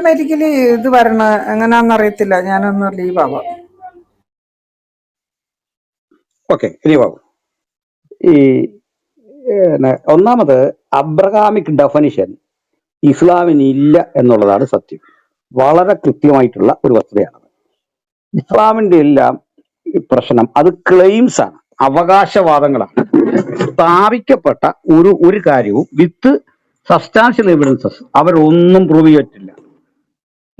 Automatically ഇത് വരണ എങ്ങനെയാണെന്ന് അറിയത്തില്ല. ഞാനൊന്ന് ലീവ് ആവാം. ഓക്കെ, ലീവാകും. ഈ ഒന്നാമത് അബ്രഹാമിക് ഡെഫനിഷൻ ഇസ്ലാമിന് ഇല്ല എന്നുള്ളതാണ് സത്യം. വളരെ കൃത്യമായിട്ടുള്ള ഒരു വസ്തുതയാണ്. ഇസ്ലാമിന്റെ എല്ലാം പ്രശ്നം അത് ക്ലെയിംസ് ആണ്, അവകാശവാദങ്ങളാണ്. സ്ഥാപിക്കപ്പെട്ട ഒരു കാര്യവും വിത്ത് സബ്സ്റ്റാൻഷ്യൽ എവിഡൻസസ് അവരൊന്നും പ്രൂവ് ചെയ്തിട്ടില്ല.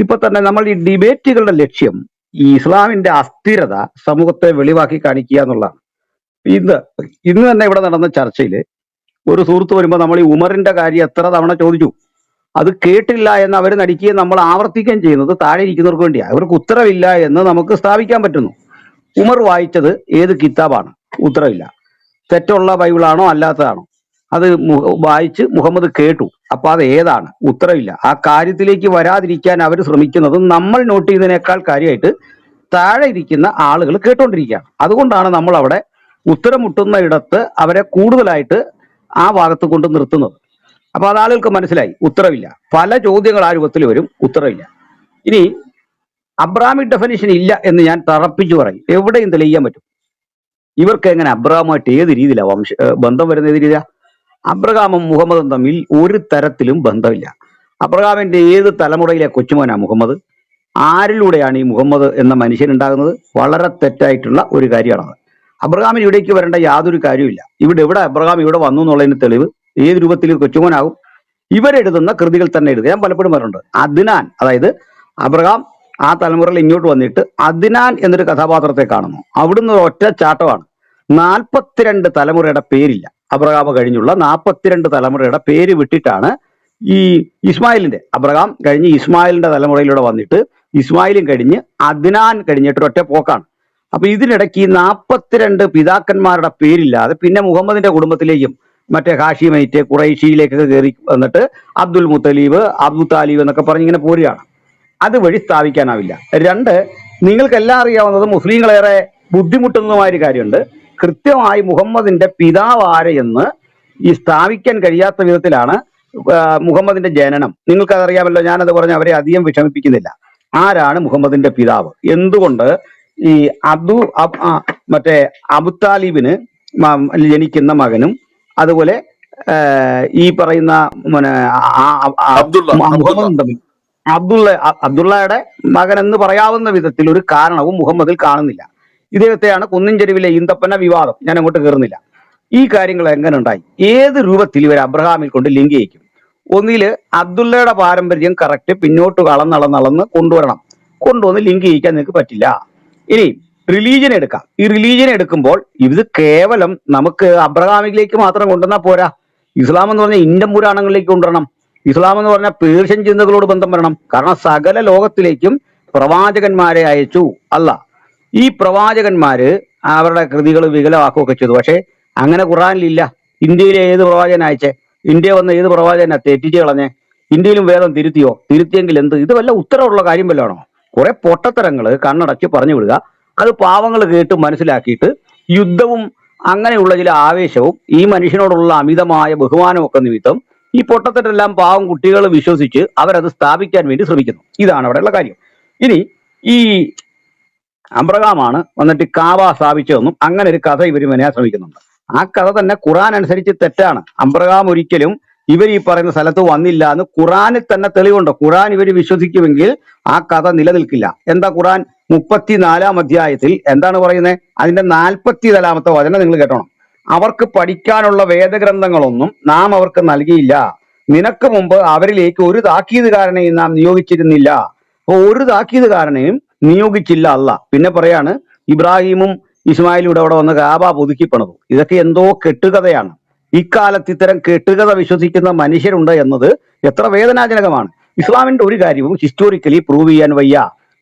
ഇപ്പൊ തന്നെ നമ്മൾ ഈ ഡിബേറ്റുകളുടെ ലക്ഷ്യം ഈ ഇസ്ലാമിന്റെ അസ്ഥിരത സമൂഹത്തെ വെളിവാക്കി കാണിക്കുക എന്നുള്ളതാണ്. ഇന്ന് തന്നെ ഇവിടെ നടന്ന ചർച്ചയിൽ ഒരു സുഹൃത്ത് വരുമ്പോൾ നമ്മൾ ഈ ഉമറിന്റെ കാര്യം എത്ര തവണ ചോദിച്ചു, അത് കേട്ടില്ല എന്ന് അവർ നടിക്കുകയും നമ്മൾ ആവർത്തിക്കുകയും ചെയ്യുന്നത് താഴെ ഇരിക്കുന്നവർക്ക് വേണ്ടിയാണ്. അവർക്ക് ഉത്തരവില്ല എന്ന് നമുക്ക് സ്ഥാപിക്കാൻ പറ്റുന്നു. ഉമർ വായിച്ചത് ഏത് കിതാബാണ്? ഉത്തരവില്ല. തെറ്റുള്ള ബൈബിളാണോ അല്ലാത്തതാണോ? അത് വായിച്ച് മുഹമ്മദ് കേട്ടു, അപ്പൊ അത് ഏതാണ്? ഉത്തരവില്ല. ആ കാര്യത്തിലേക്ക് വരാതിരിക്കാൻ അവർ ശ്രമിക്കുന്നത് നമ്മൾ നോട്ട് ചെയ്തതിനേക്കാൾ കാര്യമായിട്ട് താഴെ ഇരിക്കുന്ന ആളുകൾ കേട്ടോണ്ടിരിക്കുകയാണ്. അതുകൊണ്ടാണ് നമ്മൾ അവിടെ ഉത്തരം മുട്ടുന്ന ഇടത്ത് അവരെ കൂടുതലായിട്ട് ആ ഭാഗത്ത് കൊണ്ട് നിർത്തുന്നത്. അപ്പൊ അത് ആളുകൾക്ക് മനസ്സിലായി, ഉത്തരവില്ല. പല ചോദ്യങ്ങൾ ആ രൂപത്തിൽ വരും, ഉത്തരവില്ല. ഇനി അബ്രാമിക് ഡെഫിനിഷൻ ഇല്ല എന്ന് ഞാൻ തറപ്പിച്ചു പറയും, എവിടെയും തെളിയിക്കാൻ പറ്റും. ഇവർക്ക് എങ്ങനെ അബ്രഹാമായിട്ട് ഏത് രീതിയിലാണ് ബന്ധം വരുന്ന? ഏത് രീതിയിലാ? അബ്രഹാമും മുഹമ്മദും തമ്മിൽ ഒരു തരത്തിലും ബന്ധമില്ല. അബ്രഹാമിന്റെ ഏത് തലമുറയിലെ കൊച്ചുമോനാ മുഹമ്മദ്? ആരിലൂടെയാണ് ഈ മുഹമ്മദ് എന്ന മനുഷ്യൻ ഉണ്ടാകുന്നത്? വളരെ തെറ്റായിട്ടുള്ള ഒരു കാര്യമാണത്. അബ്രഹാമിന് ഇവിടേക്ക് വരേണ്ട യാതൊരു കാര്യമില്ല. എവിടെ അബ്രഹാം ഇവിടെ വന്നു എന്നുള്ളതിന് തെളിവ് ഏത് രൂപത്തിൽ കൊച്ചുമോനാകും? ഇവരെഴുതുന്ന കൃതികൾ തന്നെ എഴുതുക. ഞാൻ പലപ്പോഴും പറഞ്ഞിട്ടുണ്ട്, അദ്നാൻ, അതായത് അബ്രഹാം ആ തലമുറയിൽ ഇങ്ങോട്ട് വന്നിട്ട് അദ്നാൻ എന്നൊരു കഥാപാത്രത്തെ കാണുന്നു. അവിടുന്ന് ഒറ്റ ചാട്ടമാണ്. 42 തലമുറയുടെ പേരില്ല. അബ്രഹാം കഴിഞ്ഞുള്ള 42 തലമുറയുടെ പേര് വിട്ടിട്ടാണ് ഈ ഇസ്മായിലിന്റെ, അബ്രഹാം കഴിഞ്ഞ് ഇസ്മായിലിന്റെ തലമുറയിലൂടെ വന്നിട്ട് ഇസ്മായിലും കഴിഞ്ഞ് അദ്നാൻ കഴിഞ്ഞിട്ട് ഒറ്റ പോക്കാണ്. അപ്പൊ ഇതിനിടയ്ക്ക് ഈ 42 പിതാക്കന്മാരുടെ പേരില്ലാതെ പിന്നെ മുഹമ്മദിന്റെ കുടുംബത്തിലേക്കും മറ്റേ ഹാഷിമൈറ്റ് ഖുറൈഷിയിലേക്കൊക്കെ കയറി വന്നിട്ട് അബ്ദുൽ മുത്തലീബ്, അബ്ദു താലിബ് എന്നൊക്കെ പറഞ്ഞ് ഇങ്ങനെ പോരുകയാണ്. അതുവഴി സ്ഥാപിക്കാനാവില്ല. രണ്ട്, നിങ്ങൾക്കെല്ലാം അറിയാവുന്നത് മുസ്ലിങ്ങളേറെ ബുദ്ധിമുട്ടുന്നതുമായൊരു കാര്യമുണ്ട്. കൃത്യമായി മുഹമ്മദിന്റെ പിതാവ് ആരെയെന്ന് ഈ സ്ഥാപിക്കാൻ കഴിയാത്ത വിധത്തിലാണ് മുഹമ്മദിന്റെ ജനനം. നിങ്ങൾക്കതറിയാമല്ലോ, ഞാനത് പറഞ്ഞ് അവരെ അധികം വിഷമിപ്പിക്കുന്നില്ല. ആരാണ് മുഹമ്മദിന്റെ പിതാവ്? എന്തുകൊണ്ട് ഈ മറ്റേ അബുത്താലിബിന് ജനിക്കുന്ന മകനും അതുപോലെ ഈ പറയുന്ന മുഹമ്മദും തമ്മിൽ അബ്ദുള്ളയുടെ മകൻ എന്ന് പറയാവുന്ന വിധത്തിൽ ഒരു കാരണവും മുഹമ്മദിൽ കാണുന്നില്ല. ഇദ്ദേഹത്തെയാണ് കുന്നിൻ ചെരുവിലെ ഈന്തപ്പന വിവാദം, ഞാൻ അങ്ങോട്ട് കയറുന്നില്ല. ഈ കാര്യങ്ങൾ എങ്ങനെ ഉണ്ടായി? ഏത് രൂപത്തിൽ ഇവർ അബ്രഹാമിൽ കൊണ്ട് ലിങ്ക് ചെയ്യിക്കും? ഒന്നില് അബ്ദുള്ളയുടെ പാരമ്പര്യം കറക്റ്റ് പിന്നോട്ട് കളന്നളന്ന് കൊണ്ടുവന്ന് ലിങ്ക് ചെയ്യിക്കാൻ നിങ്ങൾക്ക് പറ്റില്ല. ഇനി റിലീജിയൻ എടുക്കാം. ഈ റിലീജിയൻ എടുക്കുമ്പോൾ ഇത് കേവലം നമുക്ക് അബ്രഹാമിലേക്ക് മാത്രം കൊണ്ടുവന്നാൽ പോരാ. ഇസ്ലാം എന്ന് പറഞ്ഞാൽ ഇന്ത്യൻ പുരാണങ്ങളിലേക്ക് കൊണ്ടുവരണം. ഇസ്ലാം എന്ന് പറഞ്ഞാൽ പേർഷ്യൻ ചിന്തകളോട് ബന്ധം വരണം. കാരണം സകല ലോകത്തിലേക്കും പ്രവാചകന്മാരെ അയച്ചു അല്ല. ഈ പ്രവാചകന്മാര് അവരുടെ കൃതികൾ വികലമാക്കുകയൊക്കെ ചെയ്തു. പക്ഷെ അങ്ങനെ ഖുറാനിലില്ല. ഇന്ത്യയിലെ ഏത് പ്രവാചകൻ അയച്ചേ? ഇന്ത്യ വന്ന ഏത് പ്രവാചകനാ തെറ്റിച്ച് കളഞ്ഞേ? ഇന്ത്യയിലും വേദം തിരുത്തിയോ? തിരുത്തിയെങ്കിൽ എന്ത്? ഇത് വല്ല ഉത്തരവുള്ള കാര്യം വല്ലതാണോ? കുറെ പൊട്ടത്തരങ്ങള് കണ്ണടച്ച് പറഞ്ഞു വിടുക. അത് പാവങ്ങൾ കേട്ട് മനസ്സിലാക്കിയിട്ട് യുദ്ധവും അങ്ങനെയുള്ള ചില ആവേശവും ഈ മനുഷ്യനോടുള്ള അമിതമായ ബഹുമാനവും ഒക്കെ നിമിത്തം ഈ പൊട്ടത്തരെല്ലാം പാവം കുട്ടികൾ വിശ്വസിച്ച് അവരത് സ്ഥാപിക്കാൻ വേണ്ടി ശ്രമിക്കുന്നു. ഇതാണ് അവിടെയുള്ള കാര്യം. ഇനി ഈ അബ്രഹാമാണ് വന്നിട്ട് കാബ സ്ഥാപിച്ചതെന്നും അങ്ങനെ ഒരു കഥ ഇവർ മെനയാൻ ശ്രമിക്കുന്നുണ്ട്. ആ കഥ തന്നെ ഖുറാൻ അനുസരിച്ച് തെറ്റാണ്. അബ്രഹാം ഒരിക്കലും ഇവർ ഈ പറയുന്ന സ്ഥലത്ത് വന്നില്ല എന്ന് ഖുറാനിൽ തന്നെ തെളിവുണ്ട്. ഖുറാൻ ഇവർ വിശ്വസിക്കുമെങ്കിൽ ആ കഥ നിലനിൽക്കില്ല. എന്താ ഖുറാൻ 34-ാം അധ്യായത്തിൽ എന്താണ് പറയുന്നത്? അതിന്റെ 44-ാമത്തെ വചനം നിങ്ങൾ കേട്ടോണം. അവർക്ക് പഠിക്കാനുള്ള വേദഗ്രന്ഥങ്ങളൊന്നും നാം അവർക്ക് നൽകിയില്ല. നിനക്ക് മുമ്പ് അവരിലേക്ക് ഒരു താക്കീതുകാരനെയും നാം നിയോഗിച്ചിരുന്നില്ല. അപ്പൊ ഒരു താക്കീതുകാരനെയും നിയോഗിച്ചില്ല അല്ല. പിന്നെ പറയാണ് ഇബ്രാഹിമും ഇസ്മായിലും ഇവിടെ വന്ന് കാബ പുതുക്കി പണിതു. ഇതൊക്കെ എന്തോ കെട്ടുകഥയാണ്. ഇക്കാലത്ത് ഇത്തരം കെട്ടുകഥ വിശ്വസിക്കുന്ന മനുഷ്യരുണ്ട് എന്നത് എത്ര വേദനാജനകമാണ്. ഇസ്ലാമിന്റെ ഒരു കാര്യവും ഹിസ്റ്റോറിക്കലി പ്രൂവ് ചെയ്യാൻ വയ്യ.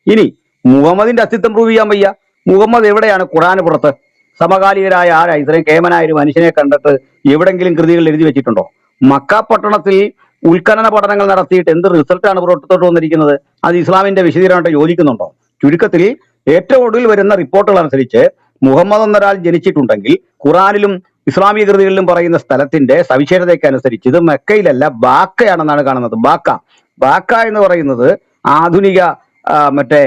ഇനി മുഹമ്മദിന്റെ അസ്തിത്വം പ്രൂവ് ചെയ്യാൻ വയ്യ. മുഹമ്മദ് എവിടെയാണ് ഖുറാന് പുറത്ത്? സമകാലികരായ ആരാ ഇത്രയും കേമനായ ഒരു മനുഷ്യനെ കണ്ടിട്ട് എവിടെങ്കിലും കൃതികൾ എഴുതി വെച്ചിട്ടുണ്ടോ? മക്ക പട്ടണത്തിൽ ഉത്ഖനന പഠനങ്ങൾ നടത്തിയിട്ട് എന്ത് റിസൾട്ടാണ് പുറത്തോട്ട് വന്നിരിക്കുന്നത്? അത് ഇസ്ലാമിന്റെ വിശദീകരണമായിട്ട് യോജിക്കുന്നുണ്ടോ? ചുരുക്കത്തിൽ ഏറ്റവും ഒടുവിൽ വരുന്ന റിപ്പോർട്ടുകൾ അനുസരിച്ച് മുഹമ്മദ് എന്നൊരാൾ ജനിച്ചിട്ടുണ്ടെങ്കിൽ ഖുറാനിലും ഇസ്ലാമിക കൃതികളിലും പറയുന്ന സ്ഥലത്തിന്റെ സവിശേഷതയ്ക്ക് അനുസരിച്ച് ഇത് മെക്കയിലല്ല ബാക്കയാണെന്നാണ് കാണുന്നത്. ബാക്ക എന്ന് പറയുന്നത് ആധുനിക മറ്റേ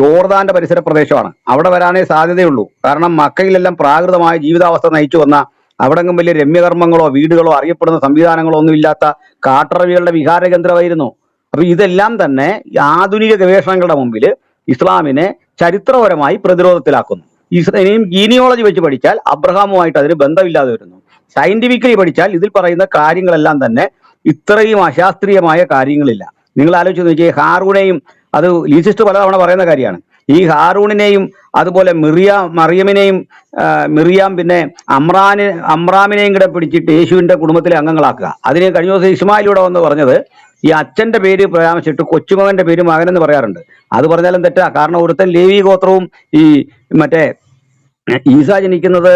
യോർദാന്റെ പരിസര പ്രദേശമാണ്. അവിടെ വരാനേ സാധ്യതയുള്ളൂ. കാരണം മക്കയിലെല്ലാം പ്രാകൃതമായ ജീവിതാവസ്ഥ നയിച്ചു വന്ന, അവിടെങ്ങും വലിയ രമ്യകർമ്മങ്ങളോ വീടുകളോ അറിയപ്പെടുന്ന സംവിധാനങ്ങളോ ഒന്നും ഇല്ലാത്ത കാട്ടറവികളുടെ വിഹാര കേന്ദ്രമായിരുന്നു. അപ്പൊ ഇതെല്ലാം തന്നെ ഈ ആധുനിക ഗവേഷണങ്ങളുടെ മുമ്പിൽ ഇസ്ലാമിനെ ചരിത്രപരമായി പ്രതിരോധത്തിലാക്കുന്നു. ഇനിയും ജീനിയോളജി വെച്ച് പഠിച്ചാൽ അബ്രഹാമുമായിട്ട് അതിന് ബന്ധമില്ലാതെ വരുന്നു. സയന്റിഫിക്കലി പഠിച്ചാൽ ഇതിൽ പറയുന്ന കാര്യങ്ങളെല്ലാം തന്നെ ഇത്രയും അശാസ്ത്രീയമായ കാര്യങ്ങളില്ല. നിങ്ങൾ ആലോചിച്ച് നോക്കിയേ, ഹാറൂനെയും, അത് ലീസിസ്റ്റ് പലതവണ പറയുന്ന കാര്യമാണ്, ഈ ഹാറൂണിനെയും അതുപോലെ മറിയമിനെയും മിറിയാം പിന്നെ അമ്രാമിനെയും കൂടെ പിടിച്ചിട്ട് യേശുവിന്റെ കുടുംബത്തിലെ അംഗങ്ങളാക്കുക. അതിന് കഴിഞ്ഞ ദിവസം ഇസ്മായിലൂടെ വന്ന് പറഞ്ഞത് ഈ അച്ഛന്റെ പേര് പരാമർശിച്ചിട്ട് കൊച്ചുമകന്റെ പേര് മകനെന്ന് പറയാറുണ്ട്. അത് പറഞ്ഞാലും തെറ്റാ. കാരണം ഒരുത്തൻ ലേവി ഗോത്രവും ഈ മറ്റേ ഈസ ജനിക്കുന്നത്,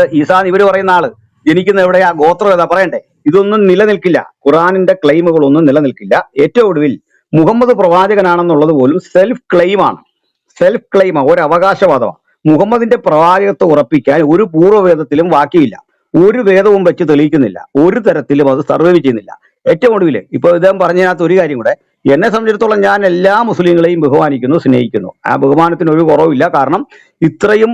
ഇവര് പറയുന്ന ആള് ജനിക്കുന്ന എവിടെയാ, ഗോത്രം ഏതാ പറയണ്ടേ? ഇതൊന്നും നിലനിൽക്കില്ല. ഖുറാനിന്റെ ക്ലെയിമുകളൊന്നും നിലനിൽക്കില്ല. ഏറ്റവും ഒടുവിൽ മുഹമ്മദ് പ്രവാചകനാണെന്നുള്ളത് പോലും സെൽഫ് ക്ലെയിമാണ്. സെൽഫ് ക്ലെയിമാണ്, ഒരു അവകാശവാദമാണ്. മുഹമ്മദിന്റെ പ്രവാചകത്വം ഉറപ്പിക്കാൻ ഒരു പൂർവ്വവേദത്തിലും വാക്യമില്ല. ഒരു വേദവും വെച്ച് തെളിയിക്കുന്നില്ല. ഒരു തരത്തിലും അത് സർവൈവ് ചെയ്യുന്നില്ല. ഏറ്റവും ഒടുവിൽ ഇപ്പൊ ഇദ്ദേഹം പറഞ്ഞതിനകത്ത് ഒരു കാര്യം കൂടെ, എന്നെ സംബന്ധിച്ചിടത്തോളം ഞാൻ എല്ലാ മുസ്ലിങ്ങളെയും ബഹുമാനിക്കുന്നു, സ്നേഹിക്കുന്നു. ആ ബഹുമാനത്തിന് ഒരു കുറവില്ല. കാരണം ഇത്രയും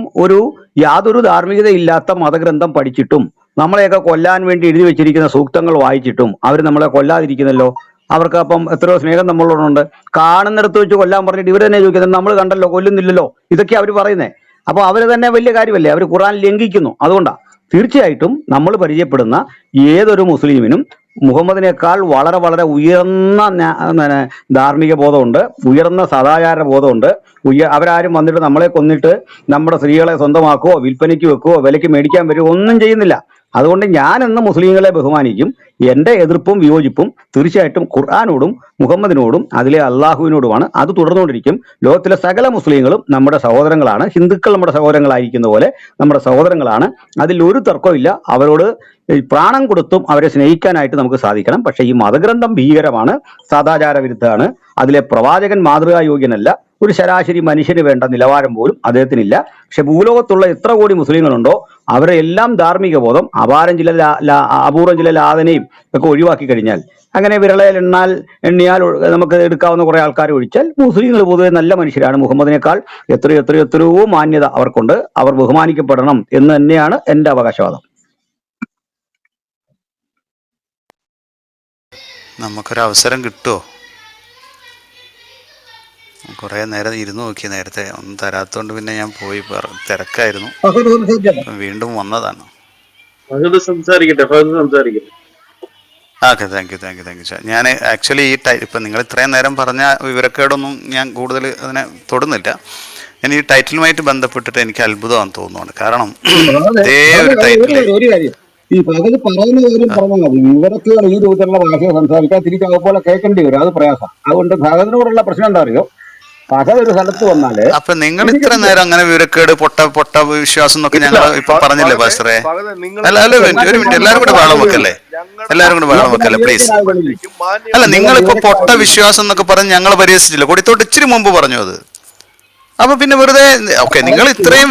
യാതൊരു ധാർമ്മികതയില്ലാത്ത മതഗ്രന്ഥം പഠിച്ചിട്ടും നമ്മളെയൊക്കെ കൊല്ലാൻ വേണ്ടി എഴുതി വെച്ചിരിക്കുന്ന സൂക്തങ്ങൾ വായിച്ചിട്ടും അവർ നമ്മളെ കൊല്ലാതിരിക്കുന്നല്ലോ. അവർക്ക് അപ്പം എത്രയോ സ്നേഹം നമ്മളോടുണ്ട്. കാണുന്നിടത്ത് വെച്ച് കൊല്ലാൻ പറഞ്ഞിട്ട് ഇവർ തന്നെ ചോദിക്കുന്നത്, നമ്മൾ കണ്ടല്ലോ കൊല്ലുന്നില്ലല്ലോ, ഇതൊക്കെ അവർ പറയുന്നത്. അപ്പോൾ അവർ തന്നെ വലിയ കാര്യമല്ലേ, അവർ ഖുർആൻ ലംഘിക്കുന്നു. അതുകൊണ്ടാണ് തീർച്ചയായിട്ടും നമ്മൾ പരിചയപ്പെടുന്ന ഏതൊരു മുസ്ലിമിനും മുഹമ്മദിനേക്കാൾ വളരെ വളരെ ഉയർന്ന ധാർമ്മിക ബോധമുണ്ട്, ഉയർന്ന സദാചാര ബോധമുണ്ട്. അവരാരും വന്നിട്ട് നമ്മളെ കൊന്നിട്ട് നമ്മുടെ സ്ത്രീകളെ സ്വന്തമാക്കുവോ വിൽപ്പനയ്ക്ക് വെക്കുവോ വിലയ്ക്ക് മേടിക്കാൻ വരുമോ ഒന്നും ചെയ്യുന്നില്ല. അതുകൊണ്ട് ഞാൻ എന്ന മുസ്ലിങ്ങളെ ബഹുമാനിക്കും. എൻ്റെ എതിർപ്പും വിയോജിപ്പും തീർച്ചയായിട്ടും ഖുർആാനോടും മുഹമ്മദിനോടും അതിലെ അള്ളാഹുവിനോടുമാണ്. അത് തുടർന്നുകൊണ്ടിരിക്കും. ലോകത്തിലെ സകല മുസ്ലിങ്ങളും നമ്മുടെ സഹോദരങ്ങളാണ്. ഹിന്ദുക്കൾ നമ്മുടെ സഹോദരങ്ങളായിരിക്കുന്ന പോലെ നമ്മുടെ സഹോദരങ്ങളാണ്. അതിൽ ഒരു തർക്കമില്ല. അവരോട് പ്രാണം കൊടുത്തും അവരെ സ്നേഹിക്കാനായിട്ട് നമുക്ക് സാധിക്കണം. പക്ഷെ ഈ മതഗ്രന്ഥം ഭീകരമാണ്, സദാചാര വിരുദ്ധമാണ്. അതിലെ പ്രവാചകൻ മാതൃകായോഗ്യനല്ല. ഒരു ശരാശരി മനുഷ്യന് വേണ്ട നിലവാരം പോലും അദ്ദേഹത്തിനില്ല. പക്ഷെ ഭൂലോകത്തുള്ള എത്ര കോടി മുസ്ലിങ്ങളുണ്ടോ അവരെ എല്ലാം ധാർമ്മിക ബോധം അപൂർവം ചില ലാതനെയും ഒക്കെ ഒഴിവാക്കി കഴിഞ്ഞാൽ, അങ്ങനെ വിരളയിൽ എണ്ണിയാൽ നമുക്ക് എടുക്കാവുന്ന കുറെ ആൾക്കാർ ഒഴിച്ചാൽ മുസ്ലിങ്ങൾ പൊതുവെ നല്ല മനുഷ്യരാണ്. മുഹമ്മദിനേക്കാൾ എത്രയോ മാന്യത അവർക്കുണ്ട്. അവർ ബഹുമാനിക്കപ്പെടണം എന്ന് തന്നെയാണ് എൻ്റെ അവകാശവാദം. നമുക്കൊരു അവസരം കിട്ടുമോ? കുറേ നേരം ഇരുന്ന് നോക്കി, നേരത്തെ ഒന്നും തരാത്തോണ്ട് പിന്നെ ഞാൻ പോയി തിരക്കായിരുന്നു, വീണ്ടും വന്നതാണ്. Okay, thank you sir. ഞാൻ ആക്ച്വലി ഇപ്പം നിങ്ങൾ ഇത്രയും നേരം പറഞ്ഞ വിവരക്കേടൊന്നും ഞാൻ കൂടുതൽ അതിനെ തൊടുന്നില്ല. ഞാൻ ഈ ടൈറ്റിലുമായിട്ട് ബന്ധപ്പെട്ടിട്ട് എനിക്ക് അത്ഭുതമാണെന്ന് തോന്നുന്നുണ്ട്. കാരണം ഇതേ ഒരു ടൈറ്റിൽ ഈ പകല് പറയുന്ന കാര്യം പറഞ്ഞാൽ മതി. വിവരക്കുകൾ ഈ രൂപത്തിലുള്ള ഭാഷ സംസാരിക്കാൻ തിരിച്ചതുപോലെ കേൾക്കേണ്ടി വരും. അത് പ്രയാസം. അതുകൊണ്ട് ഭഗതിനോടുള്ള പ്രശ്നം എന്താ അറിയോ, പകൽ ഒരു സ്ഥലത്ത് വന്നാല് അപ്പൊ നിങ്ങൾ ഇത്ര നേരം അങ്ങനെ വിവരക്കേട് പൊട്ട വിശ്വാസം എന്നൊക്കെ ഞങ്ങൾ ഇപ്പൊ പറഞ്ഞില്ലേ പാസ്റ്ററെ? അല്ല ഒരു മിനിറ്റ്, എല്ലാവരും കൂടെ വെള്ളം വെക്കല്ലേ, പ്ലീസ്. അല്ല, നിങ്ങളിപ്പോ പൊട്ട വിശ്വാസം എന്നൊക്കെ പറഞ്ഞ് ഞങ്ങൾ പരിഹസിച്ചില്ല, കൊടിത്തോട്ട് ഇച്ചിരി മുമ്പ് പറഞ്ഞു അത്. അപ്പൊ പിന്നെ വെറുതെ ഓക്കെ, നിങ്ങൾ ഇത്രയും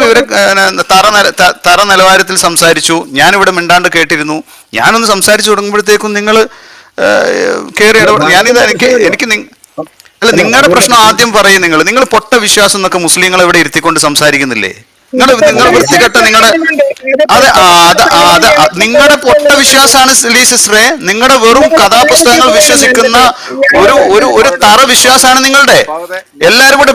തറ നിലവാരത്തിൽ സംസാരിച്ചു, ഞാനിവിടെ മിണ്ടാണ്ട് കേട്ടിരുന്നു. ഞാനൊന്ന് സംസാരിച്ചു തുടങ്ങുമ്പോഴത്തേക്കും നിങ്ങൾ കയറി ഞാനിത് എനിക്ക് അല്ല, നിങ്ങളുടെ പ്രശ്നം ആദ്യം പറയും. നിങ്ങൾ പൊട്ട വിശ്വാസം എന്നൊക്കെ മുസ്ലിങ്ങളെ ഇവിടെ ഇരുത്തിക്കൊണ്ട് സംസാരിക്കുന്നില്ലേ? നിങ്ങൾ വൃത്തികെട്ട നിങ്ങളുടെ പൊട്ട വിശ്വാസമാണ് ലീ സിസ്റ്ററെ. നിങ്ങളുടെ വെറും കഥാപുസ്തകങ്ങൾ വിശ്വസിക്കുന്ന ഒരു തറ വിശ്വാസമാണ് നിങ്ങളുടെ. എല്ലാരും കൂടെ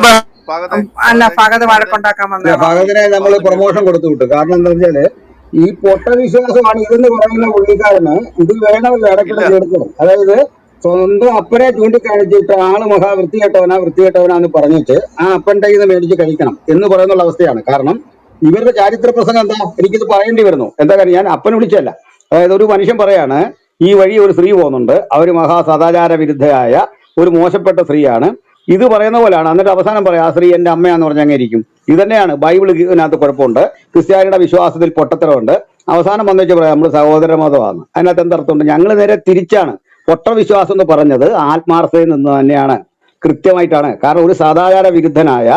ഭഗതിനെ നമ്മൾ പ്രൊമോഷൻ കൊടുത്തു വിട്ടു. കാരണം എന്താ വെച്ചാല് ഈ പൊട്ട വിശ്വാസമാണ് ഇതെന്ന് പറയുന്ന പുള്ളിക്കാരന് ഇത് വേണമെന്ന് ഇടയ്ക്കിടെ എടുക്കണം. അതായത് സ്വന്തം അപ്പനെ ചൂണ്ടിക്കാണിച്ചിട്ട് ആള് വൃത്തികെട്ടവനാന്ന് പറഞ്ഞിട്ട് ആ അപ്പൻ്റെ കയ്യിൽ നിന്ന് മേടിച്ച് കഴിക്കണം എന്ന് പറയുന്നുള്ള അവസ്ഥയാണ്. കാരണം ഇവരുടെ ചാരിത്ര പ്രസംഗം എന്താ, എനിക്കിത് പറയേണ്ടി വരുന്നു. എന്താ കാര്യം, ഞാൻ അപ്പനെ വിളിച്ചല്ല. അതായത് ഒരു മനുഷ്യൻ പറയാണ്, ഈ വഴി ഒരു സ്ത്രീ പോകുന്നുണ്ട്, അവര് സദാചാര വിരുദ്ധയായ ഒരു മോശപ്പെട്ട സ്ത്രീയാണ്, ഇത് പറയുന്ന പോലെയാണ്. എന്നിട്ട് അവസാനം പറയാം ആ സ്ത്രീ എൻ്റെ അമ്മയാന്ന് പറഞ്ഞ് അങ്ങനെ ഇരിക്കും. ഇത് തന്നെയാണ് ബൈബിളിനകത്ത് കുഴപ്പമുണ്ട്, ക്രിസ്ത്യാനിയുടെ വിശ്വാസത്തിൽ പൊട്ടത്തരമുണ്ട്. അവസാനം വന്നിട്ട് പറയാം നമ്മൾ സഹോദര മതമാണ്. അതിനകത്ത് എന്തർത്ഥമുണ്ട്? ഞങ്ങൾ നേരെ തിരിച്ചാണ്. പൊട്ട വിശ്വാസം എന്ന് പറഞ്ഞത് ആത്മാർത്ഥതയിൽ നിന്ന് തന്നെയാണ്, കൃത്യമായിട്ടാണ്. കാരണം ഒരു സദാചാര വിരുദ്ധനായ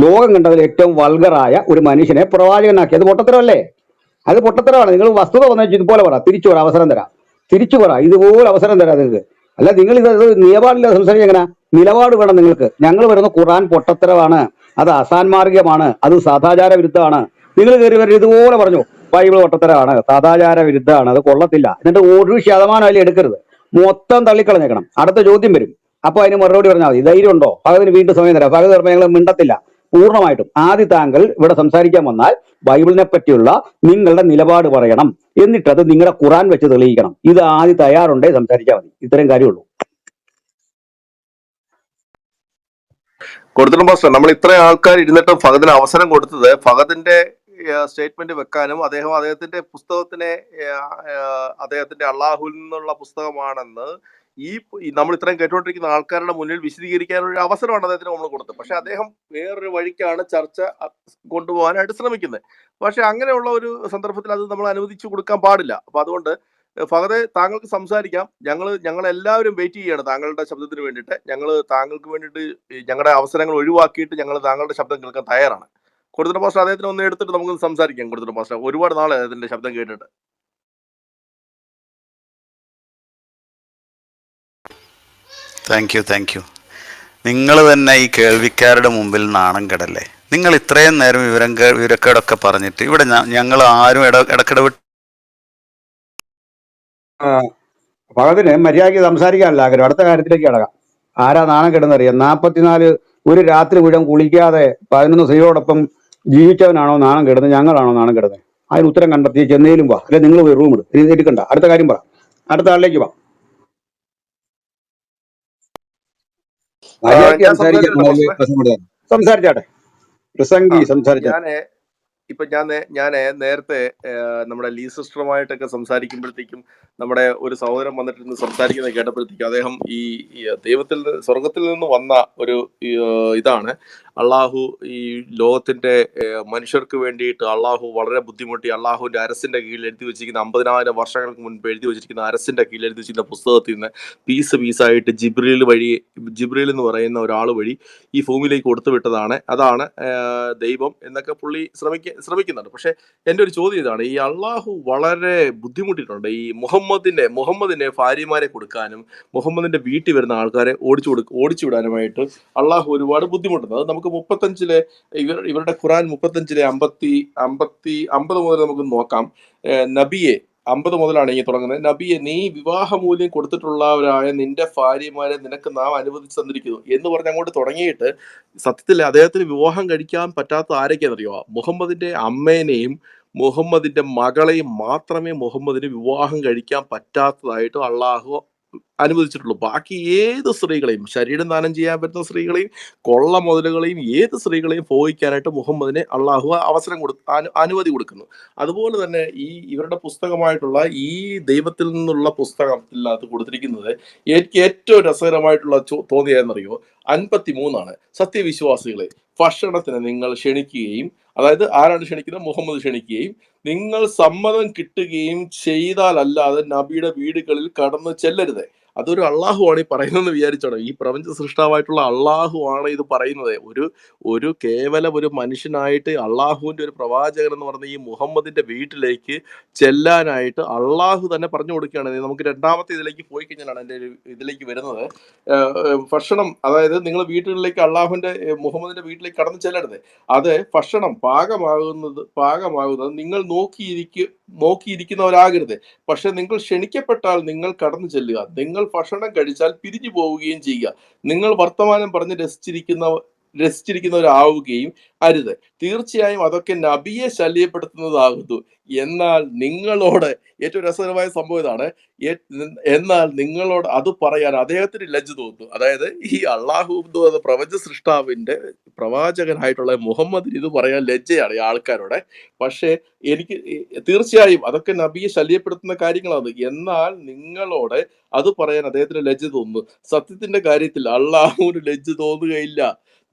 ലോകം കണ്ടതിൽ ഏറ്റവും വൾഗറായ ഒരു മനുഷ്യനെ പ്രവാചകനാക്കി. അത് പൊട്ടത്തരമല്ലേ? അത് പൊട്ടത്തരമാണ്. നിങ്ങൾ വസ്തുത വന്നു ഇതുപോലെ പറ, അവസരം തരാം, തിരിച്ചു പറ, ഇതുപോലെ അവസരം തരാം നിങ്ങൾക്ക്. അല്ല, നിങ്ങൾ ഇത് നിയപാടില്ല സംസാരിക്കുക എങ്ങനെ? നിലപാട് വേണം നിങ്ങൾക്ക്. ഞങ്ങൾ വരുന്ന ഖുർആൻ പൊട്ടത്തരമാണ്, അത് അസാൻമാർഗികമാണ്, അത് സദാചാര വിരുദ്ധമാണ്. നിങ്ങൾ കയറി വരും ഇതുപോലെ പറഞ്ഞു ബൈബിൾ പൊട്ടത്തരമാണ്, സദാചാര വിരുദ്ധമാണ്, അത് കൊള്ളത്തില്ല. എന്നിട്ട് ഒരു ശതമാനം അതിൽ എടുക്കരുത്, മൊത്തം തള്ളിക്കളഞ്ഞേക്കണം. അടുത്ത ചോദ്യം വരും, അപ്പൊ അതിന് മറുപടി പറഞ്ഞാൽ മതി. ധൈര്യം ഉണ്ടോ? പകതിന് വീണ്ടും സമയം തരാം. പകത് പറയുമ്പോൾ ഞങ്ങൾ മിണ്ടത്തില്ല പൂർണ്ണമായിട്ടും. ആദ്യ താങ്കൾ ഇവിടെ സംസാരിക്കാൻ വന്നാൽ ബൈബിളിനെ പറ്റിയുള്ള നിങ്ങളുടെ നിലപാട് പറയണം, എന്നിട്ട് അത് നിങ്ങളുടെ ഖുർആൻ വെച്ച് തെളിയിക്കണം. ഇത് ആദ്യം തയ്യാറുണ്ടേ സംസാരിച്ചാൽ മതി. ഇത്രയും കാര്യമുള്ളൂ. കൊടുത്തിട്ടും പാസ്റ്റർ, നമ്മൾ ഇത്രയും ആൾക്കാർ ഇരുന്നിട്ട് ഫഹദിന് അവസരം കൊടുത്തത് ഫഹദിന്റെ സ്റ്റേറ്റ്മെന്റ് വെക്കാനും അദ്ദേഹത്തിന്റെ പുസ്തകത്തിനെ അദ്ദേഹത്തിന്റെ അള്ളാഹുൽ നിന്നുള്ള പുസ്തകമാണെന്ന് നമ്മൾ ഇത്രയും കേട്ടുകൊണ്ടിരിക്കുന്ന ആൾക്കാരുടെ മുന്നിൽ വിശദീകരിക്കാനുള്ള ഒരു അവസരമാണ് അദ്ദേഹത്തിന് നമ്മൾ കൊടുത്തത്. പക്ഷെ അദ്ദേഹം വേറൊരു വഴിക്കാണ് ചർച്ച കൊണ്ടുപോകാനായിട്ട് ശ്രമിക്കുന്നത്. പക്ഷെ അങ്ങനെയുള്ള ഒരു സന്ദർഭത്തിൽ അത് നമ്മൾ അനുവദിച്ചു കൊടുക്കാൻ പാടില്ല. അപ്പൊ അതുകൊണ്ട് ഫഹദെ, താങ്കൾക്ക് സംസാരിക്കാം. ഞങ്ങളെല്ലാവരും വെയിറ്റ് ചെയ്യാണ് താങ്കളുടെ ശബ്ദത്തിന് വേണ്ടിയിട്ട്. താങ്കൾക്ക് വേണ്ടിയിട്ട് ഞങ്ങളുടെ അവസരങ്ങൾ ഒഴിവാക്കിയിട്ട് ഞങ്ങൾ താങ്കളുടെ ശബ്ദം കേൾക്കാൻ തയ്യാറാണ്. കൊടുത്തിട്ട് പാസ്റ്റർ, അദ്ദേഹത്തിന് ഒന്ന് എടുത്തിട്ട് നമുക്ക് സംസാരിക്കാം. കൊടുത്തിട്ട് പാസ്റ്റർ, ഒരുപാട് നാളെ അദ്ദേഹത്തിന്റെ ശബ്ദം കേട്ടിട്ട്. Thank you. നിങ്ങൾ തന്നെ ഈ കേൾവിക്കാരുടെ മുമ്പിൽ നാണം കെടല്ലേ? നിങ്ങൾ ഇത്രയും നേരം വിവരക്കേടൊക്കെ പറഞ്ഞിട്ട് ഇവിടെ ഞങ്ങൾ ആരും ഇടക്കിടവിട്ട് ഫഹദിന് മര്യാദയ്ക്ക് സംസാരിക്കാനല്ല ആഗ്രഹം. അടുത്ത കാര്യത്തിലേക്ക് കിടക്കാം. ആരാ നാണം കെടുന്നറിയാം? 44 ഒരു രാത്രി മുഴുവൻ കുളിക്കാതെ 11 സ്ത്രീയോടൊപ്പം ജീവിച്ചവനാണോ നാണം കെടുന്നത്, ഞങ്ങളാണോ നാണം കെടുന്നത്? അതിന് ഉത്തരം കണ്ടെത്തി ചെന്നൈയിലും വാ, അല്ലെ നിങ്ങൾ പോയി റൂം എടുക്കണ്ട. അടുത്ത കാര്യം പറ, അടുത്ത ആളിലേക്ക് വാ. മര്യാദയ്ക്ക് സംസാരിച്ചാട്ടെ. പ്രസംഗി സംസാരിച്ചാട്ടെ. ഞാൻ നേരത്തെ നമ്മുടെ ലീ സിസ്റ്ററുമായിട്ടൊക്കെ സംസാരിക്കുമ്പോഴത്തേക്കും നമ്മുടെ ഒരു സഹോദരൻ വന്നിട്ട് സംസാരിക്കുന്നത് കേട്ടപ്പോഴത്തേക്കും അദ്ദേഹം ഈ സ്വർഗത്തിൽ നിന്ന് വന്ന ഒരു ഇതാണ് അള്ളാഹു ഈ ലോകത്തിന്റെ മനുഷ്യർക്ക് വേണ്ടിയിട്ട് അള്ളാഹു വളരെ ബുദ്ധിമുട്ടി അള്ളാഹുവിന്റെ അരസിന്റെ കീഴിൽ എഴുതി വെച്ചിരിക്കുന്ന 50,000 വർഷങ്ങൾക്ക് മുൻപ് എഴുതി വെച്ചിരിക്കുന്ന അരസിന്റെ കീഴിൽ എഴുതി വെച്ചിരിക്കുന്ന പുസ്തകത്തിൽ നിന്ന് പീസായിട്ട് ജിബ്രീൽ എന്ന് പറയുന്ന ഒരാൾ വഴി ഈ ഭൂമിയിലേക്ക് കൊടുത്തു വിട്ടതാണ്. അതാണ് ദൈവം എന്നൊക്കെ പുള്ളി ശ്രമിക്കുന്നുണ്ട്. പക്ഷെ എൻ്റെ ഒരു ചോദ്യം ഇതാണ്, ഈ അള്ളാഹു വളരെ ബുദ്ധിമുട്ടിയിട്ടുണ്ട് ഈ മുഹമ്മദിനെ ഭാര്യമാരെ കൊടുക്കാനും മുഹമ്മദിന്റെ വീട്ടിൽ വരുന്ന ആൾക്കാരെ ഓടിച്ചു വിടാനുമായിട്ട് അള്ളാഹു ഒരുപാട് ബുദ്ധിമുട്ടുണ്ട്. അത് നമുക്ക് 35 ഇവരുടെ ഖുറാൻ 35 50 മുതൽ നമുക്ക് നോക്കാം. നബിയെ 50 മുതലാണ് ഈ തുടങ്ങുന്നത്. നബിയെ, നീ വിവാഹമൂല്യം കൊടുത്തിട്ടുള്ളവരായ നിന്റെ ഭാര്യമാരെ നിനക്ക് നാം അനുവദിച്ചു തന്നിരിക്കുന്നു എന്ന് പറഞ്ഞ് അങ്ങോട്ട് തുടങ്ങിയിട്ട് സത്യത്തിൽ അദ്ദേഹത്തിന് വിവാഹം കഴിക്കാൻ പറ്റാത്ത ആരൊക്കെയാണെന്നറിയോ? മുഹമ്മദിന്റെ അമ്മേനെയും മുഹമ്മദിന്റെ മകളെയും മാത്രമേ മുഹമ്മദിന് വിവാഹം കഴിക്കാൻ പറ്റാത്തതായിട്ട് അള്ളാഹു അനുവദിച്ചിട്ടുള്ളൂ. ബാക്കി ഏത് സ്ത്രീകളെയും, ശരീരം ദാനം ചെയ്യാൻ പറ്റുന്ന സ്ത്രീകളെയും കൊള്ള മുതലുകളെയും ഏത് സ്ത്രീകളെയും ഭോഗിക്കാനായിട്ട് മുഹമ്മദിനെ അള്ളാഹു അവസരം അനുമതി കൊടുക്കുന്നു. അതുപോലെ തന്നെ ഇവരുടെ പുസ്തകമായിട്ടുള്ള ഈ ദൈവത്തിൽ നിന്നുള്ള പുസ്തകത്തിനകത്ത് കൊടുത്തിരിക്കുന്നത് എനിക്ക് ഏറ്റവും രസകരമായിട്ടുള്ള തോന്നിയതെന്നറിയോ? 53 സത്യവിശ്വാസികളെ, ഭക്ഷണത്തിന് നിങ്ങൾ ക്ഷണിക്കുകയും, അതായത് ആരാണ് ക്ഷണിക്കുന്നത്? മുഹമ്മദ് ക്ഷണിക്കുകയും, നിങ്ങൾ സമ്മതം കിട്ടുകയും ചെയ്താലല്ലാതെ നബിയുടെ വീടുകളിൽ കടന്നു ചെല്ലരുത്. അതൊരു അള്ളാഹു ആണ് ഈ പറയുന്നതെന്ന് വിചാരിച്ചോണം. ഈ പ്രപഞ്ച സൃഷ്ടാവായിട്ടുള്ള അള്ളാഹു ആണ് ഇത് പറയുന്നത്. ഒരു കേവലം ഒരു മനുഷ്യനായിട്ട് അള്ളാഹുവിന്റെ ഒരു പ്രവാചകൻ എന്ന് പറഞ്ഞ ഈ മുഹമ്മദിന്റെ വീട്ടിലേക്ക് ചെല്ലാനായിട്ട് അള്ളാഹു തന്നെ പറഞ്ഞു കൊടുക്കുകയാണ്. നമുക്ക് രണ്ടാമത്തെ ഇതിലേക്ക് പോയി കഴിഞ്ഞാലാണ് എൻ്റെ ഇതിലേക്ക് വരുന്നത്. ഭക്ഷണം, അതായത് നിങ്ങൾ വീട്ടുകളിലേക്ക് മുഹമ്മദിന്റെ വീട്ടിലേക്ക് കടന്നു ചെല്ലരുത്. അത് ഭക്ഷണം പാകമാകുന്നത് നിങ്ങൾ നോക്കിയിരിക്കുന്നവരാകരുത്. പക്ഷെ നിങ്ങൾ ക്ഷണിക്കപ്പെട്ടാൽ നിങ്ങൾ കടന്നു ചെല്ലുക. നിങ്ങൾ ഭക്ഷണം കഴിച്ചാൽ പിരിഞ്ഞു പോവുകയും ചെയ്യുക. നിങ്ങൾ വർത്തമാനം പറഞ്ഞ് രസിച്ചിരിക്കുന്നവരാവുകയും അരുത്. തീർച്ചയായും അതൊക്കെ നബിയെ ശല്യപ്പെടുത്തുന്നതാകുന്നു. എന്നാൽ നിങ്ങളോട് ഏറ്റവും രസകരമായ സംഭവം ഇതാണ്, എന്നാൽ നിങ്ങളോട് അത് പറയാൻ അദ്ദേഹത്തിന് ലജ്ജ തോന്നുന്നു. അതായത് ഈ അള്ളാഹു എന്ന പ്രപഞ്ച സൃഷ്ടാവിന്റെ പ്രവാചകനായിട്ടുള്ള മുഹമ്മദിന് ഇത് പറയാൻ ലജ്ജയാണ് ഈ ആൾക്കാരോടെ. പക്ഷേ എനിക്ക് തീർച്ചയായും അതൊക്കെ നബിയെ ശല്യപ്പെടുത്തുന്ന കാര്യങ്ങളാണ്. എന്നാൽ നിങ്ങളോട് അത് പറയാൻ അദ്ദേഹത്തിന് ലജ്ജ തോന്നുന്നു. സത്യത്തിന്റെ കാര്യത്തിൽ അള്ളാഹുവിന് ലജ്ജ തോന്നുകയില്ല.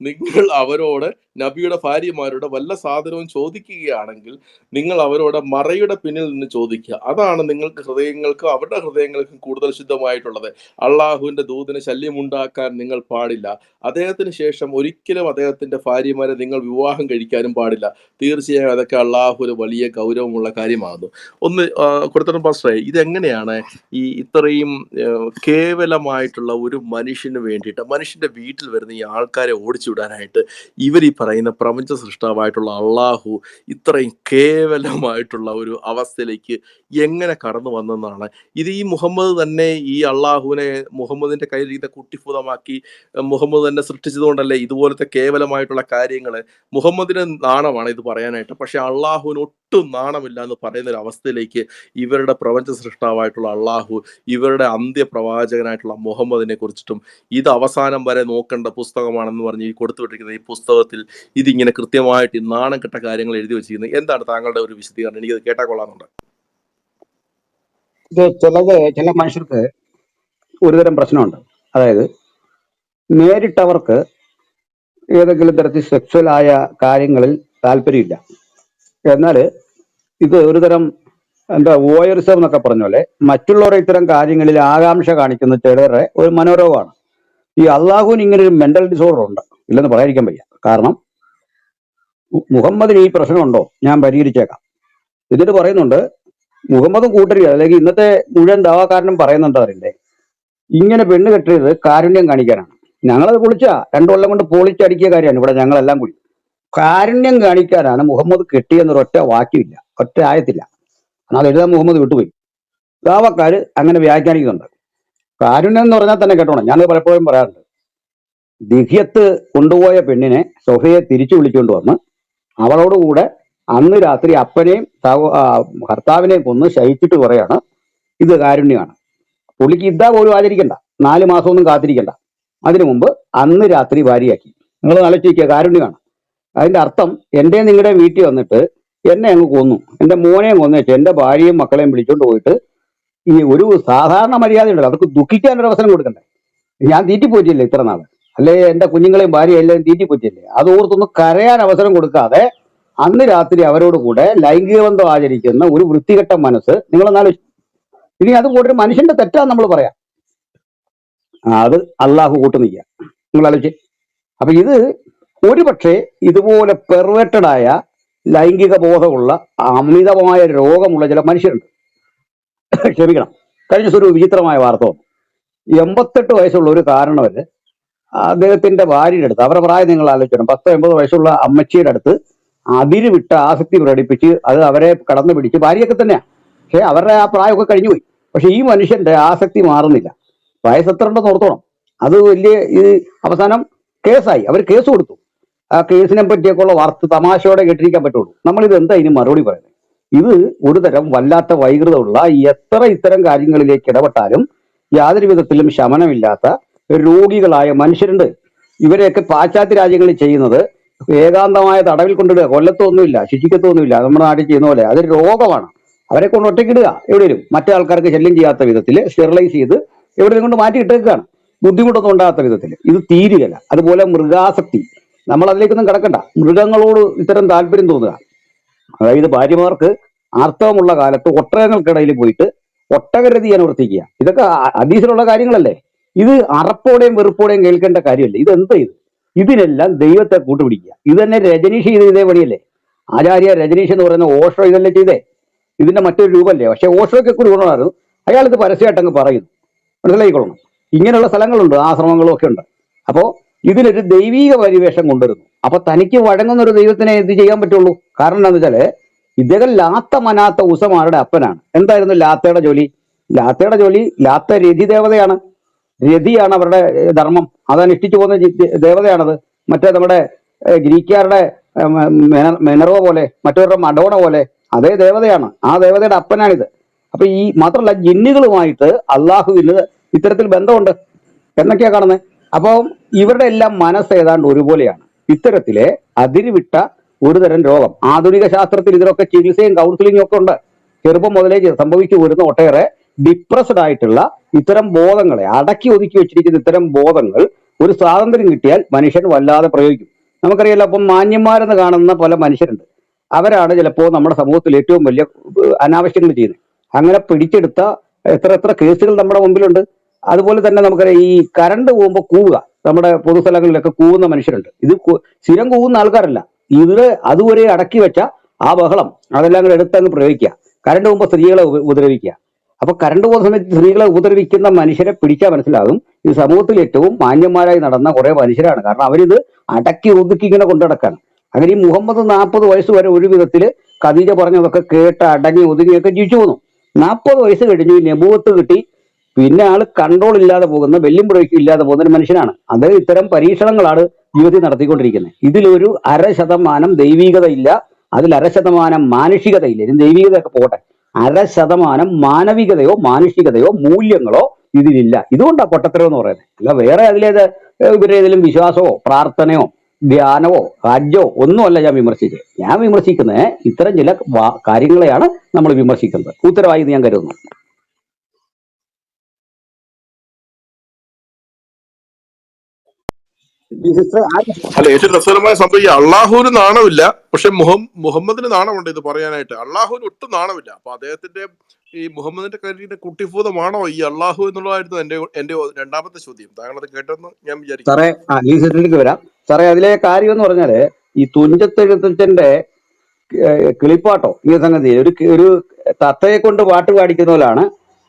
നിങ്ങൾ അവരോട് നബിയുടെ ഭാര്യമാരോട് വല്ല സാധനവും ചോദിക്കുകയാണെങ്കിൽ നിങ്ങൾ അവരോട് മറയുടെ പിന്നിൽ നിന്ന് ചോദിക്കുക. അതാണ് നിങ്ങൾക്ക് ഹൃദയങ്ങൾക്കും അവരുടെ ഹൃദയങ്ങൾക്കും കൂടുതൽ ശുദ്ധമായിട്ടുള്ളത്. അള്ളാഹുവിന്റെ ദൂതന് ശല്യമുണ്ടാക്കാൻ നിങ്ങൾ പാടില്ല. അദ്ദേഹത്തിന് ശേഷം ഒരിക്കലും അദ്ദേഹത്തിന്റെ ഭാര്യമാരെ നിങ്ങൾ വിവാഹം കഴിക്കാനും പാടില്ല. തീർച്ചയായും അതൊക്കെ അള്ളാഹുവിന് വലിയ ഗൗരവമുള്ള കാര്യമാകുന്നു. ഒന്ന് കൊടുത്തണം പാസ്റ്ററെ, ഇതെങ്ങനെയാണ് ഈ ഇത്രയും കേവലമായിട്ടുള്ള ഒരു മനുഷ്യന് വേണ്ടിയിട്ട് മനുഷ്യന്റെ വീട്ടിൽ വരുന്ന ഈ ആൾക്കാരെ ഓടിച്ചു വിടാനായിട്ട് ഇവർ ഈ പറയുന്ന പ്രപഞ്ച സൃഷ്ടാവായിട്ടുള്ള അള്ളാഹു ഇത്രയും കേവലമായിട്ടുള്ള ഒരു അവസ്ഥയിലേക്ക് എങ്ങനെ കടന്നു വന്നെന്നാണ്? ഇത് ഈ മുഹമ്മദ് തന്നെ ഈ അള്ളാഹുവിനെ മുഹമ്മദിന്റെ കയ്യിലിരിക്കുന്ന കുട്ടിഫൂതമാക്കി മുഹമ്മദ് തന്നെ സൃഷ്ടിച്ചതുകൊണ്ടല്ലേ ഇതുപോലത്തെ കേവലമായിട്ടുള്ള കാര്യങ്ങൾ? മുഹമ്മദിന് നാണമാണ് ഇത് പറയാനായിട്ട്, പക്ഷെ അള്ളാഹുവിന് ഒട്ടും നാണമില്ല എന്ന് പറയുന്ന ഒരു അവസ്ഥയിലേക്ക് ഇവരുടെ പ്രപഞ്ച സൃഷ്ടാവായിട്ടുള്ള അള്ളാഹു ഇവരുടെ അന്ത്യപ്രവാചകനായിട്ടുള്ള മുഹമ്മദിനെ കുറിച്ചിട്ടും ഇത് അവസാനം വരെ നോക്കേണ്ട പുസ്തകമാണെന്ന് പറഞ്ഞ് ഈ കൊടുത്തുവിട്ടിരിക്കുന്ന ഈ പുസ്തകത്തിൽ ഇതിങ്ങനെ കൃത്യമായിട്ട് ഈ നാണം കെട്ട കാര്യങ്ങൾ എഴുതി വെച്ചിരിക്കുന്നത്. എന്താണ് താങ്കളുടെ ഒരു വിശദീകരണം? എനിക്കത് കേട്ടാ കൊള്ളാമെന്നുണ്ട്. ഇത് ചില മനുഷ്യർക്ക് ഒരുതരം പ്രശ്നമുണ്ട്. അതായത് നേരിട്ടവർക്ക് ഏതെങ്കിലും തരത്തിൽ സെക്സ്വൽ ആയ കാര്യങ്ങളിൽ താല്പര്യമില്ല. എന്നാൽ ഇത് ഒരുതരം വോയറിസം എന്നൊക്കെ പറഞ്ഞ പോലെ മറ്റുള്ളവരെ ഇത്തരം കാര്യങ്ങളിൽ ആകാംക്ഷ കാണിക്കുന്ന ചിലരെ ഒരു മനോരോഗമാണ്. ഈ അള്ളാഹുവിന് ഇങ്ങനെ ഒരു മെന്റൽ ഡിസോർഡർ ഉണ്ട്, ഇല്ലെന്ന് പറയാതിരിക്കാൻ വയ്യ. കാരണം മുഹമ്മദിന് ഈ പ്രശ്നമുണ്ടോ, ഞാൻ പരിഹരിച്ചേക്കാം. എന്നിട്ട് പറയുന്നുണ്ട് മുഹമ്മദും കൂട്ടരില്ല, അല്ലെങ്കിൽ ഇന്നത്തെ മുഴുവൻ ദാവാക്കാരനും പറയുന്നുണ്ട് അവരില്ലേ, ഇങ്ങനെ പെണ്ണ് കെട്ടിയത് കാരുണ്യം കാണിക്കാനാണ്. ഞങ്ങളത് പൊളിച്ച 2 കൊല്ലം കൊണ്ട് പൊളിച്ചടിക്കിയ കാര്യമാണ് ഇവിടെ ഞങ്ങളെല്ലാം കൂടി. കാരുണ്യം കാണിക്കാനാണ് മുഹമ്മദ് കെട്ടിയെന്നൊരൊറ്റ വാക്യമില്ല, ഒറ്റ ആയത്തില്ല. എന്നാൽ എഴുതാൻ മുഹമ്മദ് വിട്ടുപോയി. ദാവക്കാര് അങ്ങനെ വ്യാഖ്യാനിക്കുന്നുണ്ട്. കാരുണ്യം എന്ന് പറഞ്ഞാൽ തന്നെ കേട്ടോണം, ഞാൻ പലപ്പോഴും പറയാറുണ്ട്, ദിഹ്യത്ത് കൊണ്ടുപോയ പെണ്ണിനെ സൊഫയെ തിരിച്ചു വിളിച്ചുകൊണ്ട് വന്ന് അവളോടുകൂടെ അന്ന് രാത്രി അപ്പനെയും ഭർത്താവിനെയും കൊന്ന് ശയിച്ചിട്ട് പറയാണ് ഇത് കാരുണ്യമാണ്. പുള്ളിക്ക് ഇദ്ദ പോലും ആചരിക്കണ്ട, 4 മാസമൊന്നും കാത്തിരിക്കണ്ട, അതിനു മുമ്പ് അന്ന് രാത്രി ഭാര്യയാക്കി. നിങ്ങൾ ആലോചിക്കുക, കാരുണ്യമാണ്. അതിന്റെ അർത്ഥം എൻ്റെ നിങ്ങളുടെ വീട്ടിൽ വന്നിട്ട് എന്നെ അങ്ങ് കൊന്നു, എൻ്റെ മോനെയും കൊന്നേച്ച് എൻ്റെ ഭാര്യയും മക്കളെയും വിളിച്ചോണ്ട് പോയിട്ട് ഈ ഒരു സാധാരണ മര്യാദ ഉണ്ടല്ലോ, അവർക്ക് ദുഃഖിക്കാനൊരു അവസരം കൊടുക്കണ്ടേ? ഞാൻ തീറ്റിപ്പോറ്റില്ലേ ഇത്ര നാള്, അല്ലെ എൻ്റെ കുഞ്ഞുങ്ങളെയും ഭാര്യയും എല്ലാം തീറ്റിപ്പോറ്റില്ലേ? അത് ഓർത്തൊന്ന് കരയാൻ അവസരം കൊടുക്കാതെ അന്ന് രാത്രി അവരോട് കൂടെ ലൈംഗിക ബന്ധം ആചരിക്കുന്ന ഒരു വൃത്തികെട്ട മനസ്സ് നിങ്ങളെന്നാലും. ഇനി അത് കൂട്ടൊരു മനുഷ്യന്റെ തെറ്റാന്ന് നമ്മൾ പറയാം, അത് അള്ളാഹു കൂട്ടു നിൽക്കുക. നിങ്ങൾ ആലോചിച്ച്. അപ്പൊ ഇത് ഒരു പക്ഷേ ഇതുപോലെ പെർവേർട്ടഡ് ആയ ലൈംഗിക ബോധമുള്ള അമിതമായ രോഗമുള്ള ചില മനുഷ്യരുണ്ട്. ക്ഷമിക്കണം, കഴിഞ്ഞ ദിവസം ഒരു വിചിത്രമായ വാർത്ത വന്നു. 88 വയസ്സുള്ള ഒരു കാരണവര് അദ്ദേഹത്തിന്റെ ഭാര്യയുടെ അടുത്ത്, അവരുടെ പ്രായം നിങ്ങൾ ആലോചിക്കണം, 10-80 വയസ്സുള്ള അമ്മച്ചിയുടെ അടുത്ത് അതിര് വിട്ട ആസക്തി പ്രകടിപ്പിച്ച് അത് അവരെ കടന്നു പിടിച്ച്, ഭാര്യയൊക്കെ തന്നെയാണ്, പക്ഷെ അവരുടെ ആ പ്രായമൊക്കെ കഴിഞ്ഞു പോയി. പക്ഷെ ഈ മനുഷ്യന്റെ ആസക്തി മാറുന്നില്ല. വയസ്സ് എത്ര ഉണ്ടെന്ന് ഓർത്തോണം. അത് വലിയ അവസാനം കേസായി, അവർ കേസ് കൊടുത്തു. ആ കേസിനെ പറ്റിയൊക്കെയുള്ള വാർത്ത തമാശയോടെ കേട്ടിരിക്കാൻ പറ്റുള്ളൂ. നമ്മളിത് എന്താ ഇനി മറുപടി പറയുന്നത്? ഇത് ഒരു തരം വല്ലാത്ത വൈകൃതമുള്ള, എത്ര ഇത്തരം കാര്യങ്ങളിലേക്ക് ഇടപെട്ടാലും യാതൊരു വിധത്തിലും ശമനമില്ലാത്ത രോഗികളായ മനുഷ്യരുണ്ട്. ഇവരെയൊക്കെ പാശ്ചാത്യ രാജ്യങ്ങളിൽ ചെയ്യുന്നത് ഏകാന്തമായ തടവിൽ കൊണ്ടിടുക, കൊല്ലത്തൊന്നുമില്ല, ശിക്ഷിക്കത്തൊന്നുമില്ല, നമ്മുടെ നാട്ടിൽ ചെയ്യുന്ന പോലെ. അതൊരു രോഗമാണ്. അവരെ കൊണ്ട് ഒറ്റയ്ക്കിടുക, എവിടെയും മറ്റേ ആൾക്കാർക്ക് ശല്യം ചെയ്യാത്ത വിധത്തിൽ സ്റ്റെറിലൈസ് ചെയ്ത് എവിടെയും കൊണ്ട് മാറ്റി ഇട്ടേക്കാണ്, ബുദ്ധിമുട്ടൊന്നും ഉണ്ടാകാത്ത വിധത്തിൽ. ഇത് തീരുകയില്ല. അതുപോലെ മൃഗാസക്തി, നമ്മൾ അതിലേക്കൊന്നും കിടക്കണ്ട. മൃഗങ്ങളോട് ഇത്തരം താല്പര്യം തോന്നുക, അതായത് ഭാര്യമാർക്ക് ആർത്തവമുള്ള കാലത്ത് ഒട്ടകങ്ങൾക്കിടയിൽ പോയിട്ട് ഒട്ടകരതി അനുവർത്തിക്കുക, ഇതൊക്കെ ഹദീസിലുള്ള കാര്യങ്ങളല്ലേ? ഇത് അറപ്പോടെയും വെറുപ്പോടെയും കേൾക്കേണ്ട കാര്യമല്ലേ? ഇതെന്താ ഇത്? ഇതിനെല്ലാം ദൈവത്തെ കൂട്ടുപിടിക്കുക. ഇത് തന്നെ രജനീഷ് ചെയ്ത് ഇതേ പണിയല്ലേ? ആചാര്യ രജനീഷ് എന്ന് പറയുന്ന ഓഷോ ഇതല്ലേ ചെയ്തേ? ഇതിന്റെ മറ്റൊരു രൂപമല്ലേ? പക്ഷെ ഓഷോയ്ക്ക് ഒരു ഗുണമായിരുന്നു, അയാൾ ഇത് പരസ്യമായിട്ട് അങ്ങ് പറയുന്നു. മനസ്സിലായിക്കൊള്ളണം. ഇങ്ങനെയുള്ള സ്ഥലങ്ങളുണ്ട്, ആശ്രമങ്ങളും ഒക്കെ ഉണ്ട്. അപ്പോ ഇതിനൊരു ദൈവീക പരിവേഷം കൊണ്ടുവരുന്നു. അപ്പൊ തനിക്ക് വഴങ്ങുന്ന ഒരു ദൈവത്തിനെ ഇത് ചെയ്യാൻ പറ്റുള്ളൂ. കാരണം എന്താണെന്ന് വെച്ചാല് ഇദ്ദേഹം ലാത്ത മനാത്ത ഉസമാരുടെ അപ്പനാണ്. എന്തായിരുന്നു ലാത്തയുടെ ജോലി? ലാത്തയുടെ ജോലി, ലാത്ത രതി ദേവതയാണ്. രതിയാണ് അവരുടെ ധർമ്മം, അതനുഷ്ഠിച്ചു പോകുന്ന ദേവതയാണത്. മറ്റേ നമ്മുടെ ഗ്രീക്കുകാരുടെ മെനർവ പോലെ, മറ്റവരുടെ മഡോണ പോലെ അതേ ദേവതയാണ്. ആ ദേവതയുടെ അപ്പനാണിത്. അപ്പൊ ഈ മാത്രമല്ല, ജിന്നുകളുമായിട്ട് അള്ളാഹുവിന് ഇത്തരത്തിൽ ബന്ധമുണ്ട് എന്നൊക്കെയാ കാണുന്നത്. അപ്പം ഇവരുടെ എല്ലാം മനസ്സ് ഏതാണ്ട് ഒരുപോലെയാണ്. ഇത്തരത്തിലെ അതിരുവിട്ട ഒരു തരം രോഗം ആധുനിക ശാസ്ത്രത്തിൽ ഇതിനൊക്കെ ചികിത്സയും കൗൺസിലിംഗും ഒക്കെ ഉണ്ട്. ചെറുപ്പം മുതലേ സംഭവിച്ചു വരുന്ന ഒട്ടേറെ ഡിപ്രസ്ഡ് ആയിട്ടുള്ള ഇത്തരം ബോധങ്ങളെ അടക്കി ഒതുക്കി വെച്ചിരിക്കുന്ന ഇത്തരം ബോധങ്ങൾ ഒരു സ്വാതന്ത്ര്യം കിട്ടിയാൽ മനുഷ്യൻ വല്ലാതെ പ്രയോഗിക്കും. നമുക്കറിയാലോ. അപ്പം മാന്യന്മാരെന്ന് കാണുന്ന പല മനുഷ്യരുണ്ട്. അവരാണ് ചിലപ്പോൾ നമ്മുടെ സമൂഹത്തിൽ ഏറ്റവും വലിയ അനാവശ്യങ്ങൾ ചെയ്യുന്നത്. അങ്ങനെ പിടിച്ചെടുത്ത എത്ര എത്ര കേസുകൾ നമ്മുടെ മുമ്പിലുണ്ട്. അതുപോലെ തന്നെ നമുക്കറിയാം, ഈ കറണ്ട് പോകുമ്പോൾ കൂവുക, നമ്മുടെ പൊതുസ്ഥലങ്ങളിലൊക്കെ കൂവുന്ന മനുഷ്യരുണ്ട്. ഇത് സ്ഥിരം കൂവുന്ന ആൾക്കാരല്ല, ഇത് അതുവരെ അടക്കി വെച്ച ആ ബഹളം അതെല്ലാം കൂടെ എടുത്തങ്ങ് പ്രയോഗിക്കുക. കറണ്ട് പോകുമ്പോൾ സ്ത്രീകളെ ഉപദ്രവിക്കുക. അപ്പൊ കറണ്ട് പോകുന്ന സമയത്ത് സ്ത്രീകളെ ഉപദ്രവിക്കുന്ന മനുഷ്യരെ പിടിച്ചാൽ മനസ്സിലാകും ഇത് സമൂഹത്തിൽ ഏറ്റവും മാന്യന്മാരായി നടന്ന കുറെ മനുഷ്യരാണ്. കാരണം അവരിത് അടക്കി ഒതുക്കി ഇങ്ങനെ കൊണ്ടുനടക്കാണ്. അങ്ങനെ ഈ മുഹമ്മദ് 40 വയസ്സ് വരെ ഒരു വിധത്തില് ഖദീജ പറഞ്ഞതൊക്കെ കേട്ട് അടങ്ങി ഒതുങ്ങിയൊക്കെ ജീവിച്ചു പോന്നു. 40 വയസ്സ് കഴിഞ്ഞ് ഈ നബൂവത്ത് കിട്ടി, പിന്നെ ആള് കൺട്രോൾ ഇല്ലാതെ പോകുന്ന, വെല്ലും ബ്രേക്കും ഇല്ലാതെ പോകുന്ന ഒരു മനുഷ്യനാണ്. അത് ഇത്തരം പരീക്ഷണങ്ങളാണ് ജീവിതത്തിൽ നടത്തിക്കൊണ്ടിരിക്കുന്നത്. ഇതിലൊരു 0.5% ദൈവീകത ഇല്ല, അതിൽ 0.5% മാനുഷികതയില്ല. ഇതിന് ദൈവീകതയൊക്കെ പോട്ടെ, 0.5% മാനവികതയോ മാനുഷികതയോ മൂല്യങ്ങളോ ഇതിലില്ല. ഇതുകൊണ്ടാണ് പൊട്ടത്തരം എന്ന് പറയുന്നത്. അല്ല വേറെ ഇവരേതെങ്കിലും വിശ്വാസമോ പ്രാർത്ഥനയോ ധ്യാനമോ ഹജ്ജോ ഒന്നുമല്ല ഞാൻ വിമർശിച്ചത്. ഞാൻ വിമർശിക്കുന്നത് ഇത്തരം ചില കാര്യങ്ങളെയാണ് നമ്മൾ വിമർശിക്കുന്നത്. ഉത്തരവായി ഞാൻ കരുതുന്നു. അല്ല, ഏറ്റവും രസകരമായ സംഭവം ഈ അള്ളാഹുവിന് നാണമില്ല, പക്ഷെ മുഹമ്മദിന് നാണമുണ്ട് ഇത് പറയാനായിട്ട്. അള്ളാഹുവിന് ഒട്ടും നാണമില്ല. അപ്പൊ അദ്ദേഹത്തിന്റെ ഈ മുഹമ്മദിന്റെ കാര്യത്തിന്റെ കുട്ടിഭൂതമാണോ ഈ അള്ളാഹു എന്നുള്ളതായിരുന്നു എന്റെ രണ്ടാമത്തെ ചോദ്യം. താങ്കൾ അത് കേട്ടെന്ന് ഞാൻ വിചാരിക്കുന്നു. സാറേ, ഈ സെറ്റിലേക്ക് വരാം. സാറേ, അതിലെ കാര്യം എന്ന് പറഞ്ഞാല് ഈ തുഞ്ചത്തെഴുത്തച്ഛന്റെ കിളിപ്പാട്ടോ ഈ സംഗതി ഒരു തത്തയെ കൊണ്ട് പാട്ട് പാടിക്കുന്ന പോലാണ്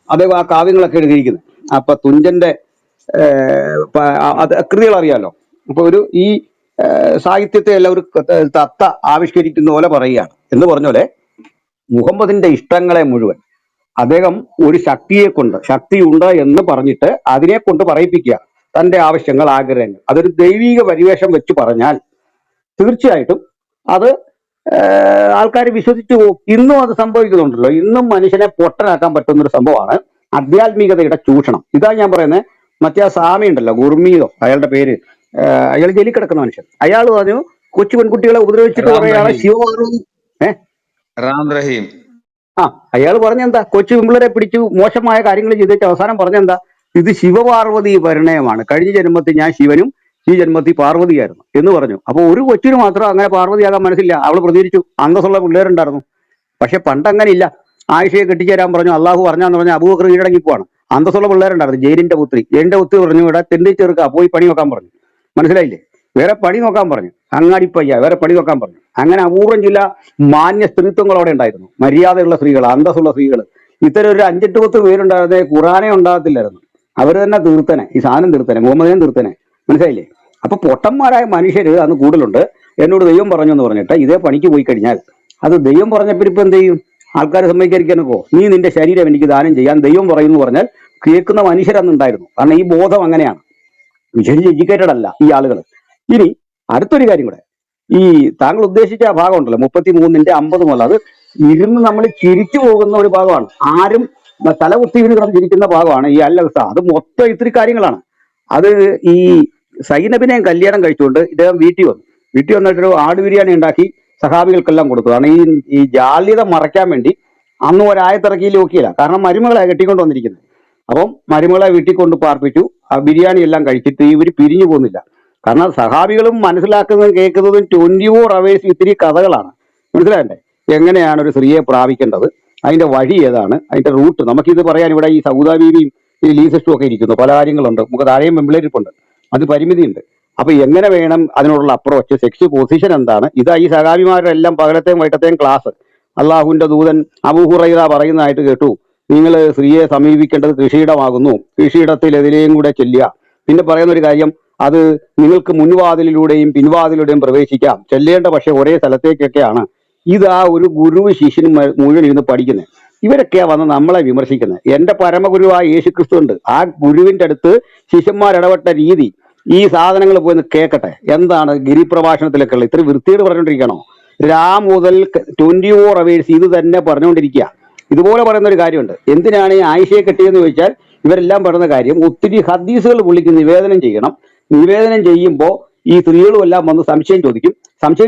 അദ്ദേഹം ആ കാവ്യങ്ങളൊക്കെ എഴുതിയിരിക്കുന്നത്. അപ്പൊ തുഞ്ചന്റെ അത് കൃതികൾ അറിയാലോ. അപ്പൊ ഈ സാഹിത്യത്തെ എല്ലാം ഒരു തത്ത ആവിഷ്കരിക്കുന്ന പോലെ പറയുകയാണ്. എന്ന് പറഞ്ഞ പോലെ മുഹമ്മദിന്റെ ഇഷ്ടങ്ങളെ മുഴുവൻ അദ്ദേഹം ഒരു ശക്തിയുണ്ട് എന്ന് പറഞ്ഞിട്ട് അതിനെ കൊണ്ട് പറയിപ്പിക്കുക തന്റെ ആവശ്യങ്ങൾ, ആഗ്രഹങ്ങൾ. അതൊരു ദൈവിക പരിവേഷം വെച്ച് പറഞ്ഞാൽ തീർച്ചയായിട്ടും അത് ആൾക്കാർ വിശ്വസിച്ചു പോകും. ഇന്നും അത് സംഭവിക്കുന്നുണ്ടല്ലോ. ഇന്നും മനുഷ്യനെ പൊട്ടനാക്കാൻ പറ്റുന്ന ഒരു സംഭവമാണ് ആധ്യാത്മികതയുടെ ചൂഷണം. ഇതാ ഞാൻ പറയുന്നത്. മറ്റേ ആ സ്വാമി ഉണ്ടല്ലോ, ഗുർമീതോ അയാളുടെ പേര്, അയാൾ ജയിലിൽ കിടക്കുന്ന മനുഷ്യൻ. അയാൾ പറഞ്ഞു കൊച്ചു പെൺകുട്ടികളെ ഉപദ്രവിച്ചിട്ട് കുറേയാളെ ശിവപാർവതി റാം റഹീം അയാൾ പറഞ്ഞെന്താ, കൊച്ചു പെൺപിള്ളേരെ പിടിച്ചു മോശമായ കാര്യങ്ങൾ ചെയ്തിട്ട് അവസാനം പറഞ്ഞെന്താ, ഇത് ശിവപാർവതി പരിണയമാണ്, കഴിഞ്ഞ ജന്മത്തിൽ ഞാൻ ശിവനും ഈ ജന്മത്തിൽ പാർവതിയായിരുന്നു എന്ന് പറഞ്ഞു. അപ്പൊ ഒരു കൊച്ചിന് മാത്രം അങ്ങനെ പാർവതിയാകാൻ മനസ്സില്ല. അവൾ പ്രതികരിച്ചു, അന്തസ്സുള്ള പിള്ളേരുണ്ടായിരുന്നു. പക്ഷെ പണ്ട് അങ്ങനെ ഇല്ല. ആയിഷയെ കെട്ടിച്ചേരാൻ പറഞ്ഞു, അള്ളാഹു പറഞ്ഞാന്ന് പറഞ്ഞാൽ അബൂബക്കർ കീഴടങ്ങി പോവാണ്. അന്തസ്സുള്ള പിള്ളേരുണ്ടായിരുന്നു. ജയിലിന്റെ പുത്രി പറഞ്ഞു, ഇവിടെ തെണ്ടി ചെറുക്ക പോയി പണി നോക്കാൻ പറഞ്ഞു. മനസ്സിലായില്ലേ? വേറെ പണി നോക്കാൻ പറഞ്ഞു. അങ്ങാടിപ്പയ്യ വേറെ പണി നോക്കാൻ പറഞ്ഞു. അങ്ങനെ അപൂർവം ചില മാന്യ സ്ത്രീത്വങ്ങളോടെ ഉണ്ടായിരുന്നു, മര്യാദയുള്ള സ്ത്രീകൾ, അന്തസ്സുള്ള സ്ത്രീകൾ. ഇത്തരം ഒരു 5-10 പേരുണ്ടായിരുന്നേ ഖുറാനെ ഉണ്ടാകത്തില്ലായിരുന്നു. അവർ തന്നെ തീർത്തനെ, ഈ സാധനം തീർത്തനെ, മുഹമ്മദിനെ തീർത്തനെ. മനസ്സിലായില്ലേ? അപ്പൊ പൊട്ടന്മാരായ മനുഷ്യർ അന്ന് കൂടുതലുണ്ട്. എന്നോട് ദൈവം പറഞ്ഞു എന്ന് പറഞ്ഞിട്ട് ഇതേ പണിക്ക് പോയി കഴിഞ്ഞാൽ അത് ദൈവം പറഞ്ഞപ്പോൾ ഇപ്പൊ എന്ത് ചെയ്യും? ആൾക്കാർ സമ്മതിക്കാതിരിക്കാനൊക്കെ നീ നിന്റെ ശരീരം എനിക്ക് ദാനം ചെയ്യാൻ ദൈവം പറയുന്നു പറഞ്ഞാൽ കേൾക്കുന്ന മനുഷ്യരന്നുണ്ടായിരുന്നു. കാരണം ഈ ബോധം അങ്ങനെയാണ്. വിശേഷിച്ച് എഡ്യൂക്കേറ്റഡ് അല്ല ഈ ആളുകൾ. ഇനി അടുത്തൊരു കാര്യം കൂടെ, ഈ താങ്കൾ ഉദ്ദേശിച്ച ആ ഭാഗം ഉണ്ടല്ലോ 33-ന്റെ 50 മുതൽ, അത് ഇരുന്ന് നമ്മൾ ചിരിച്ചു പോകുന്ന ഒരു ഭാഗമാണ്. ആരും തലകുത്തി കിടന്ന് ചിരിക്കുന്ന ഭാഗമാണ് ഈ അൽ-അഖ്സ. അത് മൊത്തം ഇത്തിരി കാര്യങ്ങളാണ്. അത് ഈ സൈനബിനെ കല്യാണം കഴിച്ചുകൊണ്ട് ഇദ്ദേഹം വീട്ടിൽ വന്നിട്ടൊരു ആട് ബിരിയാണി ഉണ്ടാക്കി സഹാബികൾക്കെല്ലാം കൊടുത്തു. കാരണം ഈ ജാള്യത മറയ്ക്കാൻ വേണ്ടി അന്ന് ഒരായത്തിറക്കിയിൽ നോക്കിയില്ല. കാരണം മരുമകളെ കെട്ടിക്കൊണ്ട് വന്നിരിക്കുന്നത്. അപ്പം മരുമകളെ വീട്ടിൽ കൊണ്ട് പാർപ്പിച്ചു. ആ ബിരിയാണി എല്ലാം കഴിച്ചിട്ട് ഇവർ പിരിഞ്ഞു പോകുന്നില്ല. കാരണം സഹാബികളും മനസ്സിലാക്കുന്നതും കേൾക്കുന്നതും 24 hours ഇത്തിരി കഥകളാണ്. മനസ്സിലാകണ്ടേ? എങ്ങനെയാണ് ഒരു സ്ത്രീയെ പ്രാപിക്കേണ്ടത്, അതിന്റെ വഴി ഏതാണ്, അതിന്റെ റൂട്ട്. നമുക്കിത് പറയാൻ ഇവിടെ ഈ സൗദാബീവിയും ഈ ലീസിസ്റ്റും ഒക്കെ ഇരിക്കുന്നു. പല കാര്യങ്ങളുണ്ട്. നമുക്ക് താഴെയും പെമ്പിളേരിപ്പുണ്ട്. അത് പരിമിതിയുണ്ട്. അപ്പൊ എങ്ങനെ വേണം അതിനോടുള്ള അപ്രോച്ച്, സെക്സ് പൊസിഷൻ എന്താണ്? ഇതാ ഈ സഹാബിമാരുടെ എല്ലാം പകലത്തെയും വൈകിട്ടത്തെയും ക്ലാസ്. അള്ളാഹുവിന്റെ ദൂതൻ അബൂ ഹുറൈറ പറയുന്നതായിട്ട് കേട്ടു, നിങ്ങൾ സ്ത്രീയെ സമീപിക്കേണ്ടത് കൃഷിയിടമാകുന്നു, കൃഷിയിടത്തിൽ എതിരെയും കൂടെ ചെല്ലുക. പിന്നെ പറയുന്ന ഒരു കാര്യം, അത് നിങ്ങൾക്ക് മുൻവാതിലിലൂടെയും പിൻവാതിലൂടെയും പ്രവേശിക്കാം, ചെല്ലേണ്ട പക്ഷെ ഒരേ സ്ഥലത്തേക്കൊക്കെയാണ്. ഇതാ ഒരു ഗുരുവ് ശിഷ്യനും മുഴുവൻ ഇരുന്ന് പഠിക്കുന്നത്. ഇവരൊക്കെയാ വന്ന് നമ്മളെ വിമർശിക്കുന്നത്. എന്റെ പരമഗുരുവായ യേശുക്രിസ്തു ഉണ്ട്. ആ ഗുരുവിന്റെ അടുത്ത് ശിഷ്യന്മാരിടപെട്ട രീതി, ഈ സാധനങ്ങൾ പോയി കേൾക്കട്ടെ. എന്താണ് ഗിരിപ്രഭാഷണത്തിലൊക്കെ ഉള്ള ഇത്ര വൃത്തിയോട് പറഞ്ഞുകൊണ്ടിരിക്കണോ? രാം മുതൽ 24 hours ഇത് തന്നെ പറഞ്ഞുകൊണ്ടിരിക്കുക. ഇതുപോലെ പറയുന്ന ഒരു കാര്യമുണ്ട്. എന്തിനാണ് ഈ ആയിഷയെ കെട്ടിയെന്ന് ചോദിച്ചാൽ ഇവരെല്ലാം പറയുന്ന കാര്യം, ഒത്തിരി ഹദീസുകൾ പുള്ളിക്ക് നിവേദനം ചെയ്യണം. നിവേദനം ചെയ്യുമ്പോൾ ഈ സ്ത്രീകളും എല്ലാം വന്ന് സംശയം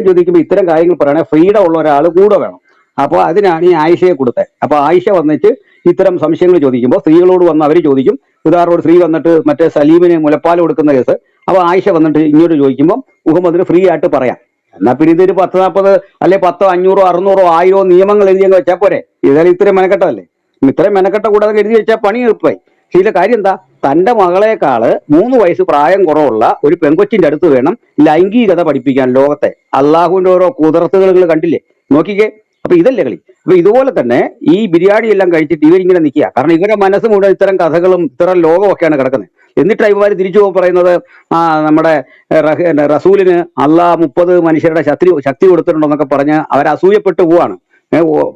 ചോദിക്കുമ്പോൾ ഇത്തരം കാര്യങ്ങൾ പറയണേ ഫ്രീഡം ഉള്ള ഒരാൾ കൂടെ വേണം. അപ്പോൾ അതിനാണ് ഈ ആയിഷയെ കൊടുത്തത്. അപ്പൊ ആയിഷ വന്നിട്ട് ഇത്തരം സംശയങ്ങൾ ചോദിക്കുമ്പോൾ സ്ത്രീകളോട് വന്ന് അവർ ചോദിക്കും. ഉദാഹരണം, സ്ത്രീ വന്നിട്ട് മറ്റേ സലീമിന് മുലപ്പാൽ കൊടുക്കുന്ന കേസ്, അപ്പൊ ആയിഷ വന്നിട്ട് ഇങ്ങോട്ട് ചോദിക്കുമ്പോൾ മുഹമ്മദിന് ഫ്രീ ആയിട്ട് പറയാം. എന്നാ പിന്നെ ഇതൊരു 10-40 അല്ലെ 10, 500, 600, 1000 നിയമങ്ങൾ എഴുതി അങ്ങ് വെച്ചാൽ പോരെ? ഇതായാലും ഇത്രയും മെനക്കെട്ടതല്ലേ? ഇത്രയും മെനക്കെട്ട കൂടാതെ എഴുതി വെച്ചാൽ പണി എളുപ്പമായി. പക്ഷെ ഇതിലെ കാര്യം എന്താ? തന്റെ മകളെക്കാള് 3 വയസ്സ് പ്രായം കുറവുള്ള ഒരു പെങ്കൊച്ചിന്റെ അടുത്ത് വേണം ലൈംഗികത പഠിപ്പിക്കാൻ ലോകത്തെ. അള്ളാഹുവിന്റെ ഓരോ കുതിർത്തുകൾ കണ്ടില്ലേ? നോക്കിക്കേ. അപ്പൊ ഇതല്ലേ കളി? അപ്പൊ ഇതുപോലെ തന്നെ ഈ ബിരിയാണി എല്ലാം കഴിച്ചിട്ട് ഇവരിങ്ങനെ നിൽക്കുക. കാരണം ഇവരുടെ മനസ്സ് മുഴുവൻ ഇത്തരം കഥകളും ഇത്തരം ലോകമൊക്കെയാണ് കിടക്കുന്നത്. എന്നിട്ട് ഇവർ തിരിച്ചു പറയുന്നത് നമ്മുടെ റസൂലിന് അള്ളാഹ് 30 മനുഷ്യരുടെ ശക്തി കൊടുത്തിട്ടുണ്ടെന്നൊക്കെ പറഞ്ഞ് അവർ അസൂയപ്പെട്ടു പോവാണ്.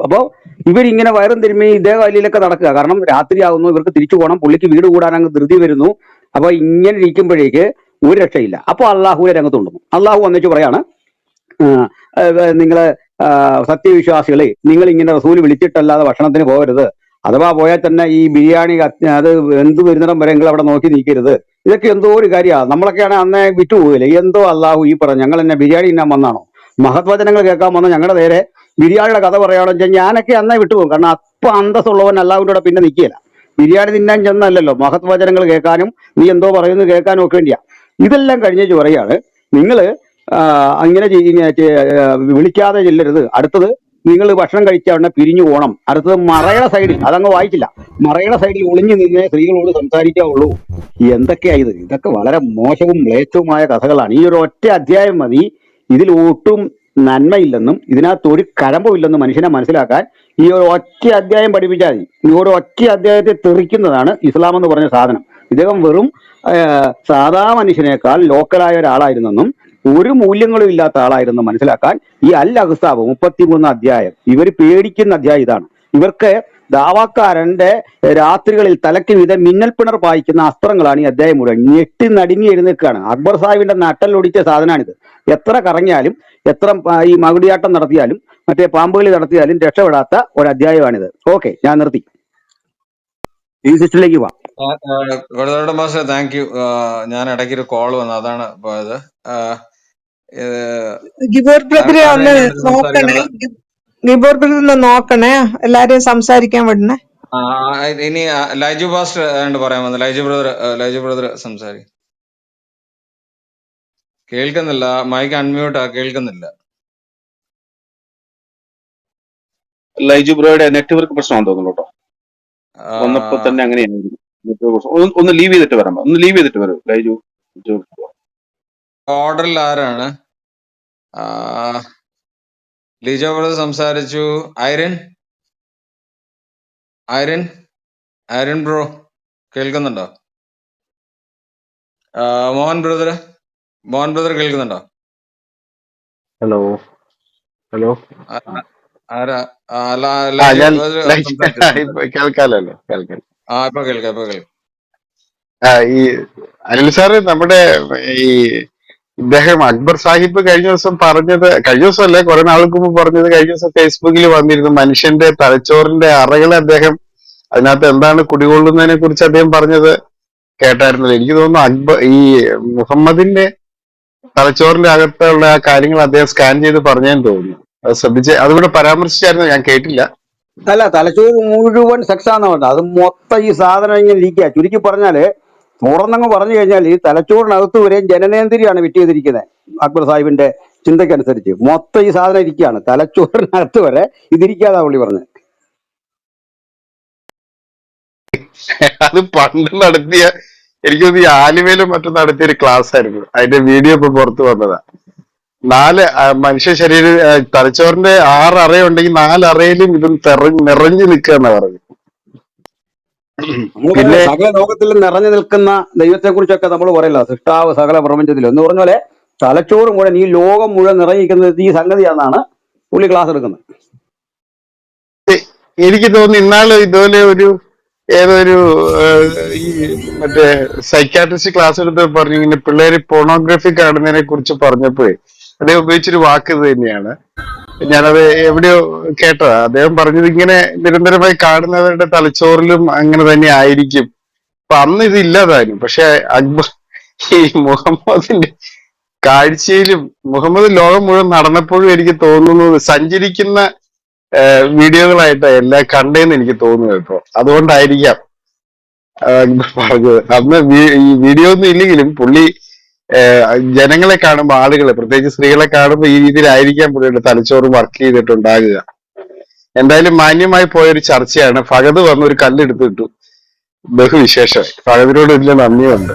അപ്പോ ഇവരിങ്ങനെ വയറും തിരുമ്മി ഇദ്ദേഹം അല്ലിലൊക്കെ നടക്കുക. കാരണം രാത്രിയാകുന്നു, ഇവർക്ക് തിരിച്ചു പോകണം, പുള്ളിക്ക് വീട് കൂടാൻ അങ്ങ് ധൃതി വരുന്നു. അപ്പൊ ഇങ്ങനെ ഇരിക്കുമ്പോഴേക്ക് ഒരു രക്ഷയില്ല. അപ്പൊ അള്ളാഹുവിനെ രംഗത്തുണ്ടെന്നു. അള്ളാഹു വന്നിട്ട് പറയാണ്, നിങ്ങള് സത്യവിശ്വാസികളെ, നിങ്ങൾ ഇങ്ങനെ റസൂല് വിളിച്ചിട്ടല്ലാതെ ഭക്ഷണത്തിന് പോകരുത്. അഥവാ പോയാൽ തന്നെ ഈ ബിരിയാണി അത് എന്ത് വരുന്നിടം വരെ നിങ്ങൾ അവിടെ നോക്കി നിൽക്കരുത്. ഇതൊക്കെ എന്തോ ഒരു കാര്യമാണ്. നമ്മളൊക്കെയാണ് അന്നേ വിട്ടുപോകില്ലേ? എന്തോ അള്ളാഹു ഈ പറഞ്ഞു, ഞങ്ങൾ എന്നെ ബിരിയാണി തിന്നാൻ വന്നാണോ? മഹത്വചനങ്ങൾ കേൾക്കാൻ വന്ന ഞങ്ങളുടെ നേരെ ബിരിയാണിയുടെ കഥ പറയുകയാണെന്ന് വെച്ചാൽ ഞാനൊക്കെ അന്നേ വിട്ടുപോകും. കാരണം അപ്പൊ അന്തസ്സുള്ളവൻ അള്ളാഹുവിന്റെ കൂടെ പിന്നെ നിൽക്കില്ല. ബിരിയാണി തിന്നാൻ ചെന്നല്ലോ, മഹത്വചനങ്ങൾ കേൾക്കാനും നീ എന്തോ പറയുന്നത് കേൾക്കാനും ഒക്കെ വേണ്ടിയാ. ഇതെല്ലാം കഴിഞ്ഞേച്ച് പറയാണ്, നിങ്ങള് അങ്ങനെ വിളിക്കാതെ ചെല്ലരുത്. അടുത്തത്, നിങ്ങൾ ഭക്ഷണം കഴിച്ച ഉടനെ പിരിഞ്ഞു പോകണം. അടുത്തത് മറയുടെ സൈഡിൽ, അതങ്ങ് വായിച്ചില്ല, മറയുടെ സൈഡിൽ ഒളിഞ്ഞു നിന്നേ സ്ത്രീകളോട് സംസാരിക്കാവുള്ളൂ. എന്തൊക്കെയാ ഇത്? ഇതൊക്കെ വളരെ മോശവും മ്ലേച്ഛവുമായ കഥകളാണ്. ഈ ഒരു ഒറ്റ അധ്യായം മതി ഇതിൽ ഒട്ടും നന്മയില്ലെന്നും ഇതിനകത്ത് ഒരു കഴമ്പുമില്ലെന്നും മനുഷ്യനെ മനസ്സിലാക്കാൻ. ഈ ഒരു ഒറ്റ അധ്യായം പഠിപ്പിച്ചാൽ മതി. ഈ ഒരു ഒറ്റ അധ്യായത്തെ തെറിക്കുന്നതാണ് ഇസ്ലാം എന്ന് പറഞ്ഞ സാധനം. ഇദ്ദേഹം വെറും സാധാ മനുഷ്യനേക്കാൾ ലോക്കലായ ഒരാളായിരുന്നെന്നും ഒരു മൂല്യങ്ങളും ഇല്ലാത്ത ആളായിരുന്നു മനസ്സിലാക്കാൻ ഈ അൽ അഹ്സാബ് 33 അധ്യായം ഇവർ പേടിക്കുന്ന അധ്യായം ഇതാണ്. ഇവർക്ക് ദാവാക്കാരന്റെ രാത്രികളിൽ തലയ്ക്ക് വീതം മിന്നൽ പിണർ പായിക്കുന്ന അസ്ത്രങ്ങളാണ് ഈ അധ്യായം മുഴുവൻ. ഞെട്ടി നടുങ്ങി എഴുന്നേൽക്കുകയാണ്. അക്ബർ സാഹിബിന്റെ നട്ടലൊടിച്ച സാധനമാണിത്. എത്ര കറങ്ങിയാലും, എത്ര ഈ മകുടിയാട്ടം നടത്തിയാലും, മറ്റേ പാമ്പുകളി നടത്തിയാലും രക്ഷപ്പെടാത്ത ഒരു അധ്യായമാണിത്. ഓക്കെ, ഞാൻ നിർത്തി. ഈ സിസ്റ്റിലേക്ക് പോവാം. ഗുരുദാരുടെ മാസ്റ്റർ, താങ്ക് യു. ഞാൻ ഇടയ്ക്ക് ഒരു കോൾ വന്നു, അതാണ് പോയത്. ഗിബോർ ബ്രദറെ ഒന്ന് ആരെങ്കിലും നോക്കണേ, സംസാരിക്കണത്? ഗിബോർ ബ്രദർ ഒന്ന് നോക്കണേ, എല്ലാരെയും സംസാരിക്കാൻ വിടണേ. ഇനി ലൈജു മാസ്റ്റർ ഏതാണ്ട് പറയാൻ വന്നു. ലൈജു ബ്രദർ സംസാരിക്കും. കേൾക്കുന്നില്ല, മൈക്ക് അൺമ്യൂട്ടാ, കേൾക്കുന്നില്ല. ലൈജു ബ്രോയുടെ നെറ്റ്വർക്ക് പ്രശ്നമാണെന്ന് തോന്നുന്നു കേട്ടോ. വന്നപ്പോ തന്നെ അങ്ങനെയായിരുന്നു. ഒന്ന് ലീവ് ചെയ്തിട്ട് വരാം, ഒന്ന് ലീവ് ചെയ്തിട്ട് വരൂ ലൈജു. ഓർഡറിൽ ആരാണ്? ലിജോ ബ്രദർ സംസാരിച്ചു. ഐരൻ ബ്രോ കേൾക്കുന്നുണ്ടോ? മോഹൻ ബ്രദർ കേൾക്കുന്നുണ്ടോ? Hello hello. ആരാ? ഞാൻ സംസാരിച്ചു. കേൾക്കാലോ കേൾക്കാം. ഇപ്പൊ കേൾക്കാം. ഈ അനിൽ സാറ് നമ്മുടെ ഈ ഇദ്ദേഹം അക്ബർ സാഹിബ് കഴിഞ്ഞ ദിവസം പറഞ്ഞത്, കഴിഞ്ഞ ദിവസം അല്ലേ കുറെ നാൾക്ക് മുമ്പ് പറഞ്ഞത്, കഴിഞ്ഞ ദിവസം ഫേസ്ബുക്കിൽ വന്നിരുന്നു. മനുഷ്യന്റെ തലച്ചോറിന്റെ അറകൾ അദ്ദേഹം അതിനകത്ത് എന്താണ് കുടികൊള്ളുന്നതിനെ കുറിച്ച് അദ്ദേഹം പറഞ്ഞത് കേട്ടായിരുന്നല്ലോ. എനിക്ക് തോന്നുന്നു ഈ മുഹമ്മദിന്റെ തലച്ചോറിന്റെ അകത്തുള്ള ആ കാര്യങ്ങൾ അദ്ദേഹം സ്കാൻ ചെയ്ത് പറഞ്ഞെന്ന് തോന്നുന്നു. അത് ശ്രദ്ധിച്ച് അതുകൂടെ പരാമർശിച്ചായിരുന്നു, ഞാൻ കേട്ടില്ല. അല്ല, തലച്ചോറ് മുഴുവൻ സെക്സാന്ന് പറഞ്ഞത്. അത് മൊത്തം ഈ സാധനം ഇങ്ങനെ ഇരിക്കുക. ചുരുക്കി പറഞ്ഞാല്, തുറന്നങ്ങ് പറഞ്ഞു കഴിഞ്ഞാൽ ഈ തലച്ചോറിനകത്ത് വരെയും ജനനേന്ദ്രിയാണ് വിറ്റ് ചെയ്തിരിക്കുന്നത്. അക്ബർ സാഹിബിന്റെ ചിന്തയ്ക്കനുസരിച്ച് മൊത്തം ഈ സാധനം ഇരിക്കുകയാണ്. തലച്ചോറിനകത്ത് വരെ ഇതിരിക്കാതാ പുള്ളി പറഞ്ഞത്. അത് പണ്ട് നടത്തിയ, എനിക്ക് തോന്നുന്നു ഈ ആലുവയിലും മറ്റും നടത്തിയ ഒരു ക്ലാസ് ആയിരുന്നു. അതിന്റെ വീഡിയോ ഇപ്പൊ പുറത്തു വന്നതാ. 4 മനുഷ്യ ശരീര തലച്ചോറിന്റെ 6 അറയുണ്ടെങ്കിൽ 4 അറയിലും ഇത് നിറഞ്ഞു നിൽക്കുക എന്നാ പറഞ്ഞു. നമ്മൾ സകല ലോകത്തിൽ നിറഞ്ഞു നിൽക്കുന്ന ദൈവത്തെ കുറിച്ചൊക്കെ നമ്മൾ പറയല്ലോ, സൃഷ്ടാവ് സകല പ്രപഞ്ചത്തിലും എന്ന് പറഞ്ഞ പോലെ തലച്ചോറ് മുഴുവൻ, ഈ ലോകം മുഴുവൻ നിറഞ്ഞിരിക്കുന്നത് ഈ സംഗതിയാണെന്നാണ് പുള്ളി ക്ലാസ് എടുക്കുന്നത്. എനിക്ക് തോന്നുന്നു ഇന്നാള് ഇതുപോലെ ഏതൊരു ഈ മറ്റേ സൈക്കാട്രിസ്റ്റ് ക്ലാസ് എടുത്ത് പറഞ്ഞു, ഇങ്ങനെ പിള്ളേര് പോണോഗ്രഫി കാണുന്നതിനെ കുറിച്ച് പറഞ്ഞപ്പോഴേ അദ്ദേഹം ഉപയോഗിച്ചൊരു വാക്ക് ഇത് തന്നെയാണ്. ഞാനത് എവിടെയോ കേട്ടതാ. അദ്ദേഹം പറഞ്ഞത് ഇങ്ങനെ നിരന്തരമായി കാണുന്നവരുടെ തലച്ചോറിലും അങ്ങനെ തന്നെ ആയിരിക്കും. അപ്പൊ അന്ന് ഇത് ഇല്ലാതായിരുന്നു. പക്ഷെ അക്ബർ ഈ മുഹമ്മദിന്റെ കാഴ്ചയിലും, മുഹമ്മദ് ലോകം മുഴുവൻ നടന്നപ്പോഴും എനിക്ക് തോന്നുന്നത് സഞ്ചരിക്കുന്ന വീഡിയോകളായിട്ട് എല്ലാം കണ്ടേന്ന് എനിക്ക് തോന്നുന്നു. ഇപ്പൊ അതുകൊണ്ടായിരിക്കാം അക്ബർ പറഞ്ഞത്. അന്ന് ഈ വീഡിയോ ഒന്നും ഇല്ലെങ്കിലും പുള്ളി ജനങ്ങളെ കാണുമ്പോൾ ആളുകൾ പ്രത്യേകിച്ച് സ്ത്രീകളെ കാണുമ്പോൾ ഈ രീതിയിലായിരിക്കാം പുള്ളിയുടെ തലച്ചോറ് വർക്ക് ചെയ്തിട്ടുണ്ടാകുക. എന്തായാലും മാന്യമായി പോയൊരു ചർച്ചയാണ്. ഫഹദ് വന്ന് ഒരു കല്ലെടുത്തിട്ടു, ബഹുവിശേഷമായി. ഫഹദിനോട് ഇതിൽ നന്ദിയുണ്ട്.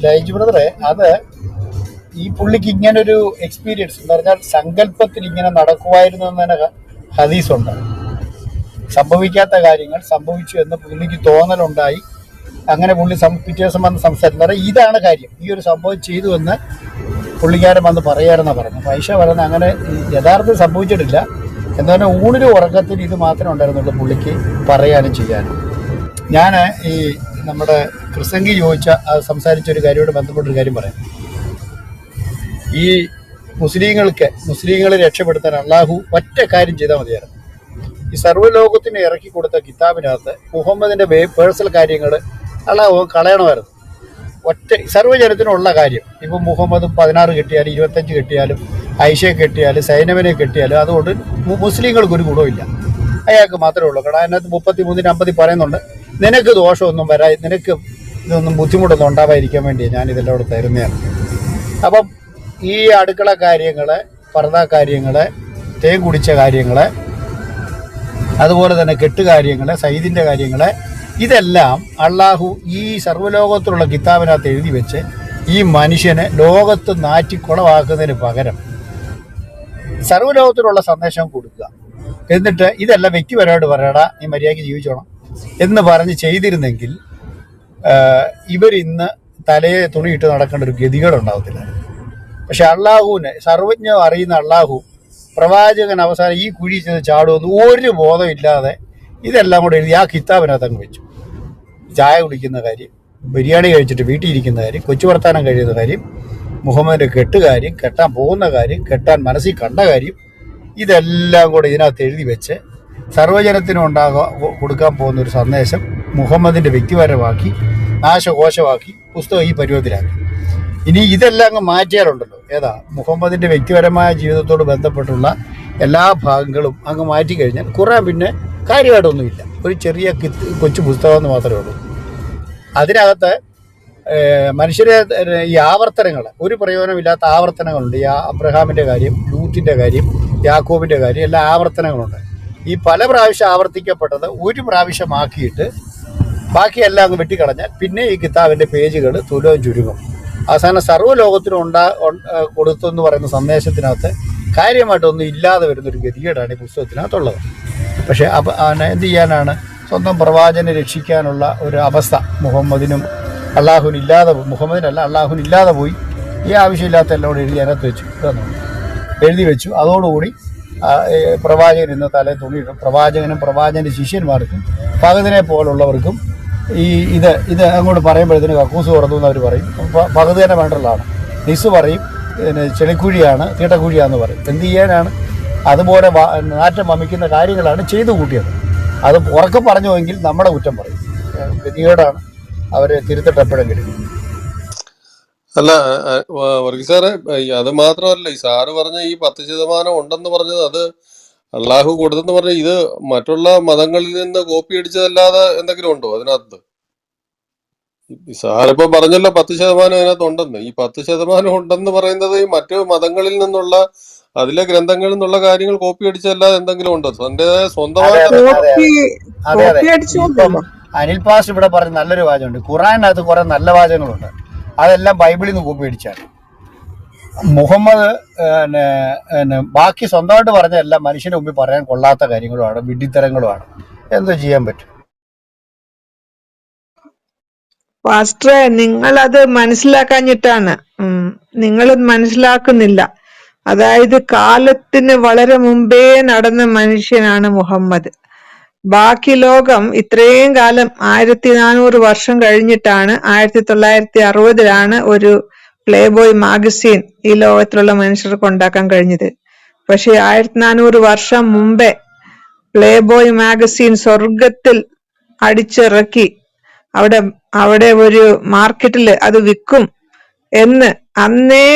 ലൈജു ബ്രദറെ, അത് ഈ പുള്ളിക്ക് ഇങ്ങനൊരു എക്സ്പീരിയൻസ് എന്ന് പറഞ്ഞാൽ സങ്കല്പത്തിൽ ഇങ്ങനെ നടക്കുമായിരുന്നു എന്ന് തന്നെ ഹദീസുണ്ട്. സംഭവിക്കാത്ത കാര്യങ്ങൾ സംഭവിച്ചു എന്ന് പുള്ളിക്ക് തോന്നലുണ്ടായി. അങ്ങനെ പുള്ളി പിറ്റേ ദിവസം വന്ന് സംസാരിച്ചു. ഇതാണ് കാര്യം, ഈ ഒരു സംഭവം ചെയ്തു എന്ന് പുള്ളിക്കാരൻ വന്ന് പറയാമെന്നാ പറഞ്ഞു. പൈസ പറയുന്നത് അങ്ങനെ യഥാർത്ഥത്തിൽ സംഭവിച്ചിട്ടില്ല. എന്നാൽ ഊണിലും ഉറക്കത്തിൽ ഇത് മാത്രമേ ഉണ്ടായിരുന്നുള്ളൂ പുള്ളിക്ക് പറയാനും ചെയ്യാനും. ഞാൻ ഈ നമ്മുടെ ക്രിസംഗി സംസാരിച്ച ഒരു കാര്യത്തോട് ബന്ധപ്പെട്ടൊരു കാര്യം പറയാം. ഈ മുസ്ലിങ്ങളെ രക്ഷപ്പെടുത്താൻ അള്ളാഹു ഒറ്റ കാര്യം ചെയ്താൽ മതിയായിരുന്നു. ഈ സർവ്വലോകത്തിന് ഇറക്കി കൊടുത്ത കിതാബിനകത്ത് മുഹമ്മദിന്റെ പേഴ്സണൽ കാര്യങ്ങൾ അള്ളാഹു കളയണമായിരുന്നു. ഒറ്റ സർവ്വജനത്തിനുള്ള കാര്യം. ഇപ്പം മുഹമ്മദ് 16 കെട്ടിയാലും 25 കെട്ടിയാലും ഐഷയെ കെട്ടിയാലും സൈനവിനെ കെട്ടിയാലും അതുകൊണ്ട് മുസ്ലിങ്ങൾക്കൊരു ഗുണമില്ല, അയാൾക്ക് മാത്രമേ ഉള്ളൂ. കാരണം അതിനകത്ത് 33-50 പറയുന്നുണ്ട്, നിനക്ക് ദോഷമൊന്നും നിനക്ക് ഇതൊന്നും ബുദ്ധിമുട്ടൊന്നും ഉണ്ടാവാതിരിക്കാൻ വേണ്ടി ഞാൻ ഇതെല്ലാം ഇവിടെ തരുന്നതാണ്. അപ്പം ഈ അടുക്കള കാര്യങ്ങള്, പർദ കാര്യങ്ങള്, തേൻ കുടിച്ച കാര്യങ്ങള്, അതുപോലെ തന്നെ കെട്ടുകാര്യങ്ങള്, സയ്യിദിന്റെ കാര്യങ്ങള്, ഇതെല്ലാം അള്ളാഹു ഈ സർവ്വലോകത്തിലുള്ള കിതാബിനകത്ത് എഴുതി വെച്ച് ഈ മനുഷ്യനെ ലോകത്ത് നാറ്റിക്കുളവാക്കുന്നതിന് പകരം സർവ്വലോകത്തിലുള്ള സന്ദേശം കൊടുക്കുക. എന്നിട്ട് ഇതെല്ലാം വ്യക്തിപരമായിട്ട് പറയടാ, നീ മര്യാദയ്ക്ക് ജീവിച്ചോണം എന്ന് പറഞ്ഞ് ചെയ്തിരുന്നെങ്കിൽ ഇവരിന്ന് തലയെ തുണിയിട്ട് നടക്കേണ്ട ഒരു ഗതികേടുണ്ടാവത്തില്ല. പക്ഷെ അള്ളാഹുവിനെ സർവജ്ഞം അറിയുന്ന അള്ളാഹു പ്രവാചകൻ അവസാനം ഈ കുഴി ചെന്ന് ചാടുമെന്ന് ഒരു ബോധമില്ലാതെ ഇതെല്ലാം കൂടെ എഴുതി ആ കിതാബിനകത്ത് അങ്ങ് വെച്ചു. ചായ കുടിക്കുന്ന കാര്യം, ബിരിയാണി കഴിച്ചിട്ട് വീട്ടിൽ ഇരിക്കുന്ന കാര്യം, കൊച്ചു വർത്താനം കഴിയുന്ന കാര്യം, മുഹമ്മദിന്റെ കെട്ടുകാര്യം, കെട്ടാൻ പോകുന്ന കാര്യം, കെട്ടാൻ മനസ്സിൽ കണ്ട കാര്യം, ഇതെല്ലാം കൂടെ ഇതിനകത്ത് എഴുതി വെച്ച് സർവ്വജനത്തിനും കൊടുക്കാൻ പോകുന്ന ഒരു സന്ദേശം മുഹമ്മദിന്റെ വ്യക്തിപരമാക്കി നാശകോശമാക്കി പുസ്തകം ഈ പരുവത്തിലാക്കി. ഇനി ഇതെല്ലാം അങ്ങ് മാറ്റിയാലുണ്ടല്ലോ, മുഹമ്മദിന്റെ വ്യക്തിപരമായ ജീവിതത്തോട് ബന്ധപ്പെട്ടുള്ള എല്ലാ ഭാഗങ്ങളും അങ്ങ് മാറ്റിക്കഴിഞ്ഞാൽ ഖുർആൻ പിന്നെ കാര്യമായിട്ടൊന്നുമില്ല, ഒരു ചെറിയ കൊച്ചു പുസ്തകം എന്ന് മാത്രമേ ഉള്ളൂ. അതിനകത്ത് മനുഷ്യരെ ഈ ആവർത്തനങ്ങൾ, ഒരു പ്രയോജനമില്ലാത്ത ആവർത്തനങ്ങളുണ്ട്. ഈ അബ്രഹാമിന്റെ കാര്യം, ലൂത്തിന്റെ കാര്യം, യാക്കോബിന്റെ കാര്യം, എല്ലാ ആവർത്തനങ്ങളുണ്ട്. ഈ പല പ്രാവശ്യം ആവർത്തിക്കപ്പെട്ടത് ഒരു പ്രാവശ്യമാക്കിയിട്ട് ബാക്കിയെല്ലാം അങ്ങ് വെട്ടിക്കളഞ്ഞാൽ പിന്നെ ഈ കിതാബിന്റെ പേജുകൾ തുലവും ചുരുങ്ങും. അവസാനം സർവ്വലോകത്തിനും കൊടുത്തെന്ന് പറയുന്ന സന്ദേശത്തിനകത്ത് കാര്യമായിട്ടൊന്നും ഇല്ലാതെ വരുന്നൊരു ഗതികേടാണ് ഈ പുസ്തകത്തിനകത്തുള്ളത്. പക്ഷെ എന്ത് ചെയ്യാനാണ്, സ്വന്തം പ്രവാചകനെ രക്ഷിക്കാനുള്ള ഒരു അവസ്ഥ മുഹമ്മദിനല്ല അള്ളാഹുവിനില്ലാതെ പോയി. ഈ ആവശ്യമില്ലാത്ത എല്ലാം കൂടെ എഴുതി അതിനകത്ത് എഴുതി വെച്ചു. അതോടുകൂടി പ്രവാചകൻ ഇന്ന് തലേ തുണിയിടും. പ്രവാചകനും പ്രവാചകന്റെ ശിഷ്യന്മാർക്കും ഫഹദിനെ പോലുള്ളവർക്കും ഇത് അങ്ങോട്ട് പറയുമ്പോഴത്തേന് കക്കൂസ് തുറന്നു എന്ന് അവർ പറയും. ഫഹദ് തന്നെ വേണ്ടുള്ളതാണ്. നിസ് പറയും ചെളിക്കുഴിയാണ്, തീട്ടക്കുഴിയാന്ന് പറയും. എന്ത് ചെയ്യാനാണ്? അതുപോലെ നാറ്റം വമിക്കുന്ന കാര്യങ്ങളാണ് ചെയ്തു കൂട്ടിയത്. അത് ഉറക്കെ പറഞ്ഞുവെങ്കിൽ നമ്മുടെ കുറ്റം പറയും. ഗതികേടാണ്, അവരെ തിരുത്തിട്ട് എപ്പോഴെങ്കിലും. അല്ല വർഗീസ് സാറേ, അത് മാത്രമല്ല ഈ സാറ് പറഞ്ഞ ഈ 10% ഉണ്ടെന്ന് പറഞ്ഞത് അത് അള്ളാഹു കൊടുത്തെന്ന് പറഞ്ഞ ഇത് മറ്റുള്ള മതങ്ങളിൽ നിന്ന് കോപ്പി അടിച്ചതല്ലാതെ എന്തെങ്കിലും ഉണ്ടോ അതിനകത്ത്? സാറിപ്പോ പറഞ്ഞല്ലോ 10% അതിനകത്ത് ഉണ്ടെന്ന്. ഈ 10% ഉണ്ടെന്ന് പറയുന്നത് ഈ മറ്റു മതങ്ങളിൽ നിന്നുള്ള അതിലെ ഗ്രന്ഥങ്ങളിൽ നിന്നുള്ള കാര്യങ്ങൾ കോപ്പി അടിച്ചതല്ലാതെ എന്തെങ്കിലും ഉണ്ടോ? സ്വന്തമായിട്ട് ഇപ്പം അനിൽ പാസ് ഇവിടെ പറഞ്ഞ നല്ലൊരു വാചകമുണ്ട്. ഖുറാനകത്ത് കുറെ നല്ല വാചകങ്ങളുണ്ട്, അതെല്ലാം ബൈബിളിൽ നിന്ന് കോപ്പി അടിച്ചാണ്. മുഹമ്മദ് ബാക്കി സ്വന്തമായിട്ട് പറഞ്ഞ എല്ലാം മനുഷ്യന്റെ മുമ്പിൽ പറയാൻ കൊള്ളാത്ത കാര്യങ്ങളുമാണ്, വിഡ്ഢിത്തരങ്ങളുമാണ്. എന്തോ ചെയ്യാൻ പറ്റും? പാസ്റ്ററെ, നിങ്ങളത് മനസ്സിലാക്കാഞ്ഞിട്ടാണ്. നിങ്ങൾ മനസ്സിലാക്കുന്നില്ല. അതായത് കാലത്തിന് വളരെ മുമ്പേ നടന്ന മനുഷ്യനാണ് മുഹമ്മദ്. ബാക്കി ലോകം ഇത്രയും കാലം 1400 വർഷം കഴിഞ്ഞിട്ടാണ് 1960 ഒരു പ്ലേ ബോയ് മാഗസിൻ ഈ ലോകത്തിലുള്ള മനുഷ്യർക്ക് ഉണ്ടാക്കാൻ കഴിഞ്ഞത്. പക്ഷെ 1400 വർഷം മുമ്പേ പ്ലേ ബോയ് മാഗസിൻ സ്വർഗത്തിൽ അടിച്ചിറക്കി അവിടെ ഒരു മാർക്കറ്റിൽ അത് വിൽക്കും എന്ന് അന്നേ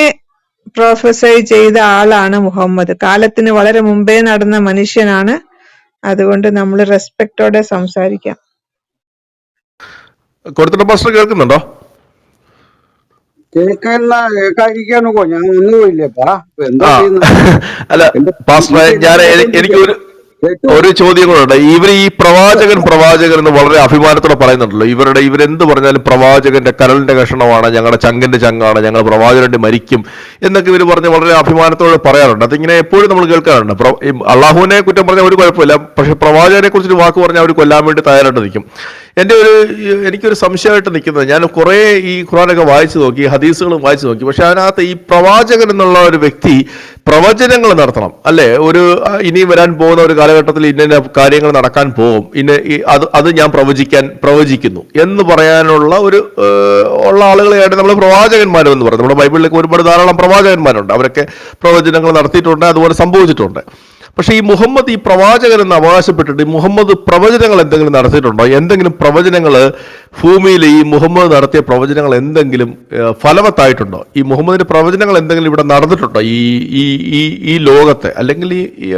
പ്രൊഫസൈ ചെയ്ത ആളാണ് മുഹമ്മദ്. കാലത്തിന് വളരെ മുമ്പേ നടന്ന മനുഷ്യനാണ്. അതുകൊണ്ട് നമ്മൾ റെസ്പെക്ടോടെ സംസാരിക്കാം. കൊടുത്തിട്ട് പാസ്റ്റർ കേൾക്കുന്നുണ്ടോ? കേൾക്കാതിരിക്കാനോ ഞാൻ ഒന്നും പോയില്ലേപ്പാ. ഇപ്പൊ എന്താ ആ ചെയ്യുന്നത്? അല്ല എന്റെ പാസ്റ്ററെ, എനിക്ക് എന്റെ എനിക്ക് കേട്ടോണ്ടിരിക്കുന്നു. ഒരു കേട്ടു. ചോദ്യം കൂടെ ഉണ്ട്. ഇവർ ഈ പ്രവാചകൻ എന്ന് വളരെ അഭിമാനത്തോടെ പറയുന്നുണ്ടല്ലോ. ഇവരെന്ത് പറഞ്ഞാലും പ്രവാചകന്റെ കരളിന്റെ കഷണമാണ്, ഞങ്ങളുടെ ചങ്കിന്റെ ചങ്കാണ്, ഞങ്ങൾ പ്രവാചകന്റെ മരിക്കും എന്നൊക്കെ ഇവർ പറഞ്ഞ് വളരെ അഭിമാനത്തോടെ പറയാറുണ്ട്. അതിങ്ങനെ എപ്പോഴും നമ്മൾ കേൾക്കാറുണ്ട്. ഈ അള്ളാഹുവിനെ കുറ്റം പറഞ്ഞാൽ ഒരു കുഴപ്പമില്ല, പക്ഷെ പ്രവാചകനെ കുറിച്ചൊരു വാക്ക് പറഞ്ഞാൽ അവർ കൊല്ലാൻ വേണ്ടി തയ്യാറായിട്ട് നിൽക്കും. എനിക്കൊരു സംശയമായിട്ട് നിൽക്കുന്നത്, ഞാൻ കുറേ ഈ ഖുർആനൊക്കെ വായിച്ചു നോക്കി, ഹദീസുകളും വായിച്ചു നോക്കി, പക്ഷെ അതിനകത്ത് ഈ പ്രവാചകൻ എന്നുള്ള ഒരു വ്യക്തി പ്രവചനങ്ങൾ നടത്തണം അല്ലേ? ഇനി വരാൻ പോകുന്ന ഒരു കാലഘട്ടത്തിൽ ഇന്ന കാര്യങ്ങൾ നടക്കാൻ പോകും, അത് ഞാൻ പ്രവചിക്കുന്നു എന്ന് പറയാനുള്ള ഉള്ള ആളുകളെയാണ് നമ്മൾ പ്രവാചകന്മാരെന്ന് പറയുന്നത്. നമ്മുടെ ബൈബിളിലേക്ക് ഒരുപാട് ധാരാളം പ്രവാചകന്മാരുണ്ട്, അവരൊക്കെ പ്രവചനങ്ങൾ നടത്തിയിട്ടുണ്ട്, അതുപോലെ സംഭവിച്ചിട്ടുണ്ട്. പക്ഷേ ഈ മുഹമ്മദ് ഈ പ്രവാചകൻ എന്ന് അവകാശപ്പെട്ടിട്ട് മുഹമ്മദ് പ്രവചനങ്ങൾ എന്തെങ്കിലും നടത്തിയിട്ടുണ്ടോ? എന്തെങ്കിലും പ്രവചനങ്ങൾ ഭൂമിയിൽ ഈ മുഹമ്മദ് നടത്തിയ പ്രവചനങ്ങൾ എന്തെങ്കിലും ഫലവത്തായിട്ടുണ്ടോ? ഈ മുഹമ്മദിന്റെ പ്രവചനങ്ങൾ എന്തെങ്കിലും ഇവിടെ നടന്നിട്ടുണ്ടോ ഈ ലോകത്തെ? അല്ലെങ്കിൽ ഈ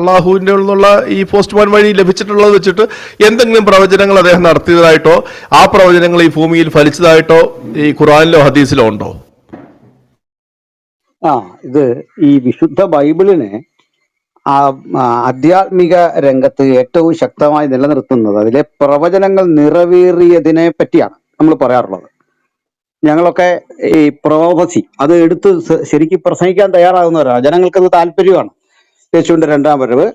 അള്ളാഹുവിൻ്റെ നിന്നുള്ള ഈ പോസ്റ്റ്മാൻ വഴി ലഭിച്ചിട്ടുള്ളത് വെച്ചിട്ട് എന്തെങ്കിലും പ്രവചനങ്ങൾ അദ്ദേഹം നടത്തിയതായിട്ടോ ആ പ്രവചനങ്ങൾ ഈ ഭൂമിയിൽ ഫലിച്ചതായിട്ടോ ഈ ഖുർആനിലോ ഹദീസിലോ ഉണ്ടോ? ഇത് ഈ വിശുദ്ധ ബൈബിളിനെ ആധ്യാത്മിക രംഗത്ത് ഏറ്റവും ശക്തമായി നിലനിർത്തുന്നത് അതിലെ പ്രവചനങ്ങൾ നിറവേറിയതിനെ പറ്റിയാണ് നമ്മൾ പറയാറുള്ളത്. ഞങ്ങളൊക്കെ ഈ പ്രോഫസി അത് എടുത്ത് ശരിക്കും പ്രസംഗിക്കാൻ തയ്യാറാകുന്നവരാണ്. ജനങ്ങൾക്കത് താല്പര്യമാണ്. യേശുവിന്റെ രണ്ടാം വരവ്,